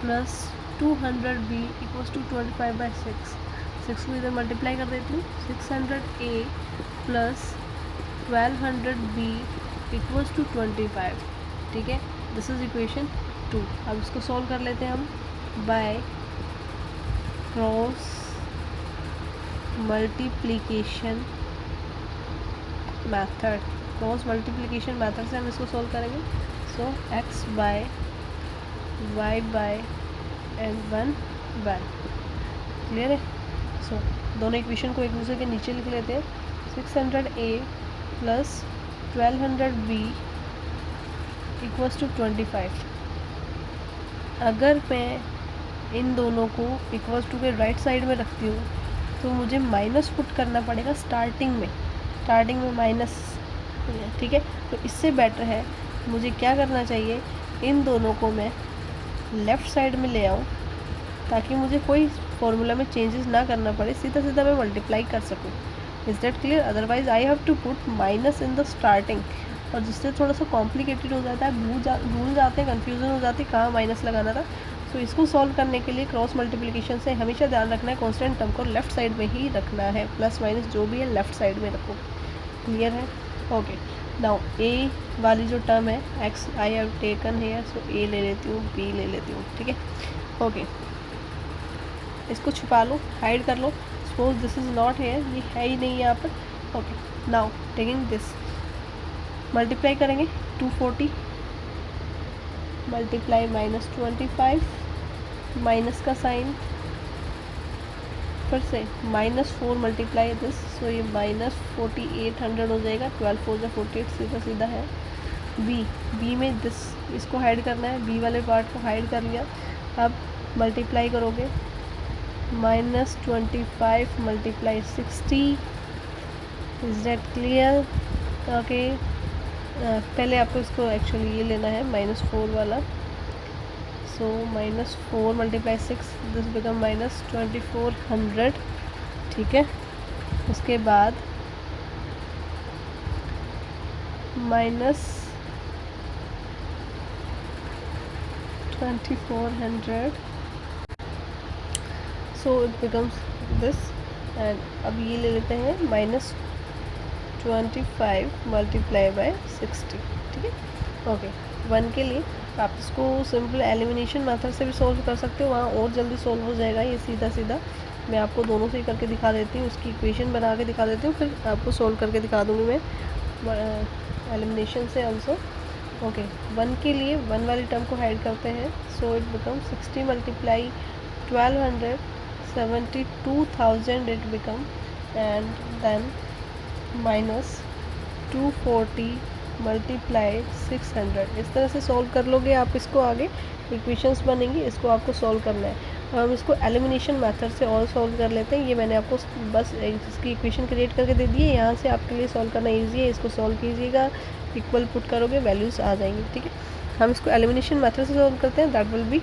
plus 200b equals to 25/6. 6 को इधर मल्टीप्लाई कर देती हूँ, 600a plus 1200b equals to 25, ठीक है। This is equation 2। अब इसको सॉल्व कर लेते हैं हम by cross multiplication method. Cross multiplication method से हम इसको सॉल्व करेंगे। So x by y by and 1/, clear है। सो दोनों इक्वेशन को एक दूसरे के नीचे लिख लेते हैं। 600a plus 1200b equals to 25। अगर मैं इन दोनों को इक्वल्स टू के राइट साइड में रखती हूँ तो मुझे माइनस पुट करना पड़ेगा स्टार्टिंग में माइनस, ठीक है। तो इससे बेटर है मुझे क्या करना चाहिए, इन दोनों को मैं लेफ़्ट साइड में ले आऊँ, ताकि मुझे कोई फॉर्मूला में चेंजेस ना करना पड़े, सीधा सीधा मैं मल्टीप्लाई कर सकूँ। Is that clear? Otherwise I have to put minus in the starting, और जिससे थोड़ा सा कॉम्प्लिकेटेड हो जाता है, भूल जाते हैं, कन्फ्यूज़न हो जाती है कहाँ माइनस लगाना था। सो इसको सॉल्व करने के लिए क्रॉस मल्टीप्लिकेशन से हमेशा ध्यान रखना है कॉन्स्टेंट टर्म को लेफ़्ट साइड में ही रखना है, प्लस माइनस जो भी है लेफ़्ट साइड में रखो। क्लियर है? ओके। नाउ ए वाली जो टर्म है एक्स आई हैव टेकन है, सो ए ले लेती हूँ, बी ले लेती हूँ, ठीक है। ओके, इसको छुपा लो, हाइड कर लो। Suppose this is not here, ये है ही नहीं यहाँ पर। Okay, now taking this multiply करेंगे 240 मल्टीप्लाई -25, माइनस का साइन, फिर से -4 मल्टीप्लाई दिस, सो ये -4800 हो जाएगा। 12 4 जा 48, सीधा सीधा है। बी में दिस, इसको हाइड करना है, बी वाले पार्ट को हाइड कर लिया। अब मल्टीप्लाई करोगे -25 multiply 60। Is that clear? Okay, पहले आपको इसको एक्चुअली ये लेना है -4 वाला। सो -4 मल्टीप्लाई 6, दिस बिकम -2400, ठीक है। उसके बाद -2400, सो इट बिकम्स दिस। एंड अब ये ले लेते हैं -25 मल्टीप्लाई बाय 60, ठीक है। ओके, 1 के लिए आप इसको सिंपल एलिमिनेशन मेथड से भी सॉल्व कर सकते हो, वहाँ और जल्दी सॉल्व हो जाएगा। ये सीधा सीधा मैं आपको दोनों से ही करके दिखा देती हूँ, उसकी इक्वेशन बना के दिखा देती हूँ, फिर आपको सॉल्व करके दिखा दूँगी मैं एलिमिनेशन से आंसर। ओके 1 के लिए 1 वाली टर्म को हाइड करते हैं, so it become 60 multiply 1200 72,000 it become, and then minus 240 multiply 600। इस तरह से सॉल्व कर लोगे आप इसको, आगे इक्वेशंस बनेंगी, इसको आपको सॉल्व करना है। हम इसको एलिमिनेशन मेथड से और सॉल्व कर लेते हैं। ये मैंने आपको बस इसकी इक्वेशन क्रिएट करके दे दी है, यहाँ से आपके लिए सॉल्व करना ईजी है। इसको सॉल्व कीजिएगा, इक्वल पुट करोगे, वैल्यूज़ आ जाएंगी, ठीक है। हम इसको एलिमिनेशन मेथड से सॉल्व करते हैं, that will be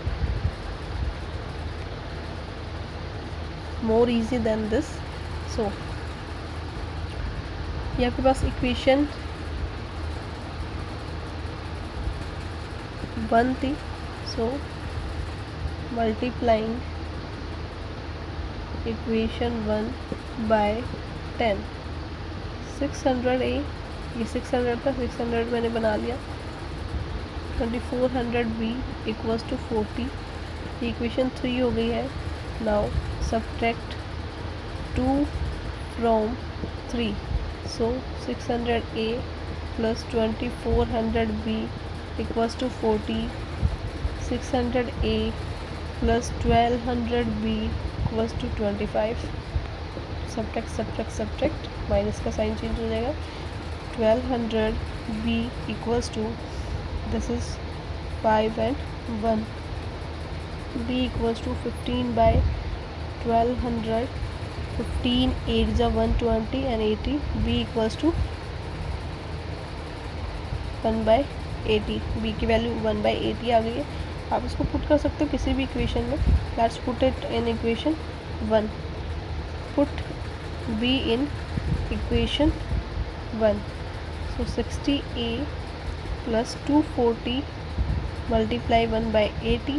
more easy than this. So ये आपके पास इक्वेशन 1 थी, सो मल्टीप्लाइंग इक्वेशन 1 बाय 10, 600A, ये 600 था, 600 मैंने बना लिया, 2400B इक्वल्स टू 40, इक्वेशन 3 हो गई है। Now subtract 2 from 3, so 600A plus 2400B equals to 40, 600A plus 1200B equals to 25, subtract subtract subtract, minus का साइन चेंज हो जाएगा, 1200B equals to, this is 5 and 1, B equals to 15 by 1200, 15 8 जा 120 and 80, B equals to 1/80, B की value 1/80 आ गई है। आप इसको पुट कर सकते हो किसी भी इक्वेशन में। Let's put it in equation 1, put B in equation 1, so 60A plus 240 multiply 1/80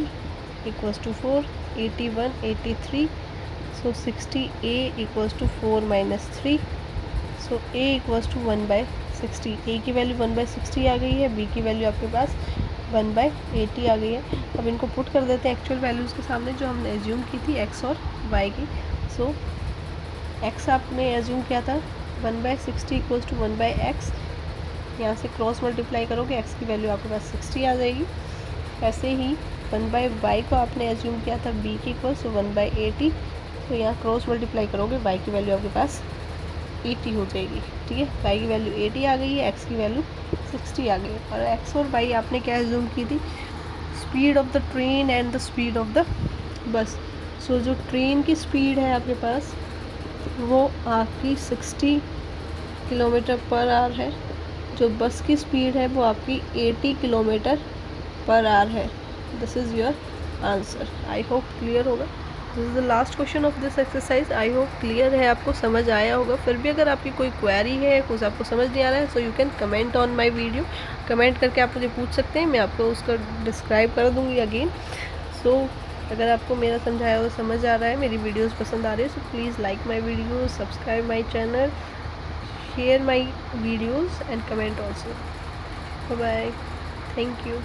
equals to 4, 81 83, so 60A equals to 4 minus 3, so A equals to 1/60, A की वैल्यू 1/60 आ गई है, B की वैल्यू आपके पास 1/80 आ गई है। अब इनको पुट कर देते हैं एक्चुअल वैल्यूज़ के सामने जो हमने एज्यूम की थी x और y की। सो x आपने एज्यूम किया था 1/60 इक्वल्स टू 1/x, यहाँ से क्रॉस मल्टीप्लाई करोगे x की वैल्यू आपके पास 60 आ जाएगी। ऐसे ही 1/y को आपने एज्यूम किया था b की इक्वल्स टू 1/80, तो यहाँ क्रॉस मल्टीप्लाई करोगे y की वैल्यू आपके पास 80 हो जाएगी, ठीक है। y की वैल्यू 80 आ गई है, x की वैल्यू 60 आ गई है। और x और y आपने क्या एज्यूम की थी, speed of the train and the speed of the bus. So जो ट्रेन की स्पीड है आपके पास वो आपकी 60 किलोमीटर पर आवर है, जो बस की स्पीड है वो आपकी 80 किलोमीटर पर आवर है। This is your answer. I hope clear होगा। This is the last question of this exercise. I hope clear है, आपको समझ आया होगा। फिर भी अगर आपकी कोई क्वेरी है, कुछ आपको समझ नहीं आ रहा है, so you can comment on my video. Comment करके आप मुझे पूछ सकते हैं, मैं आपको उसका डिस्क्राइब कर दूँगी अगेन। सो अगर आपको मेरा समझाया हुआ समझ आ रहा है, मेरी वीडियोस पसंद आ रही है, so please like my videos, subscribe my channel, share my videos and comment also. Bye bye, thank you.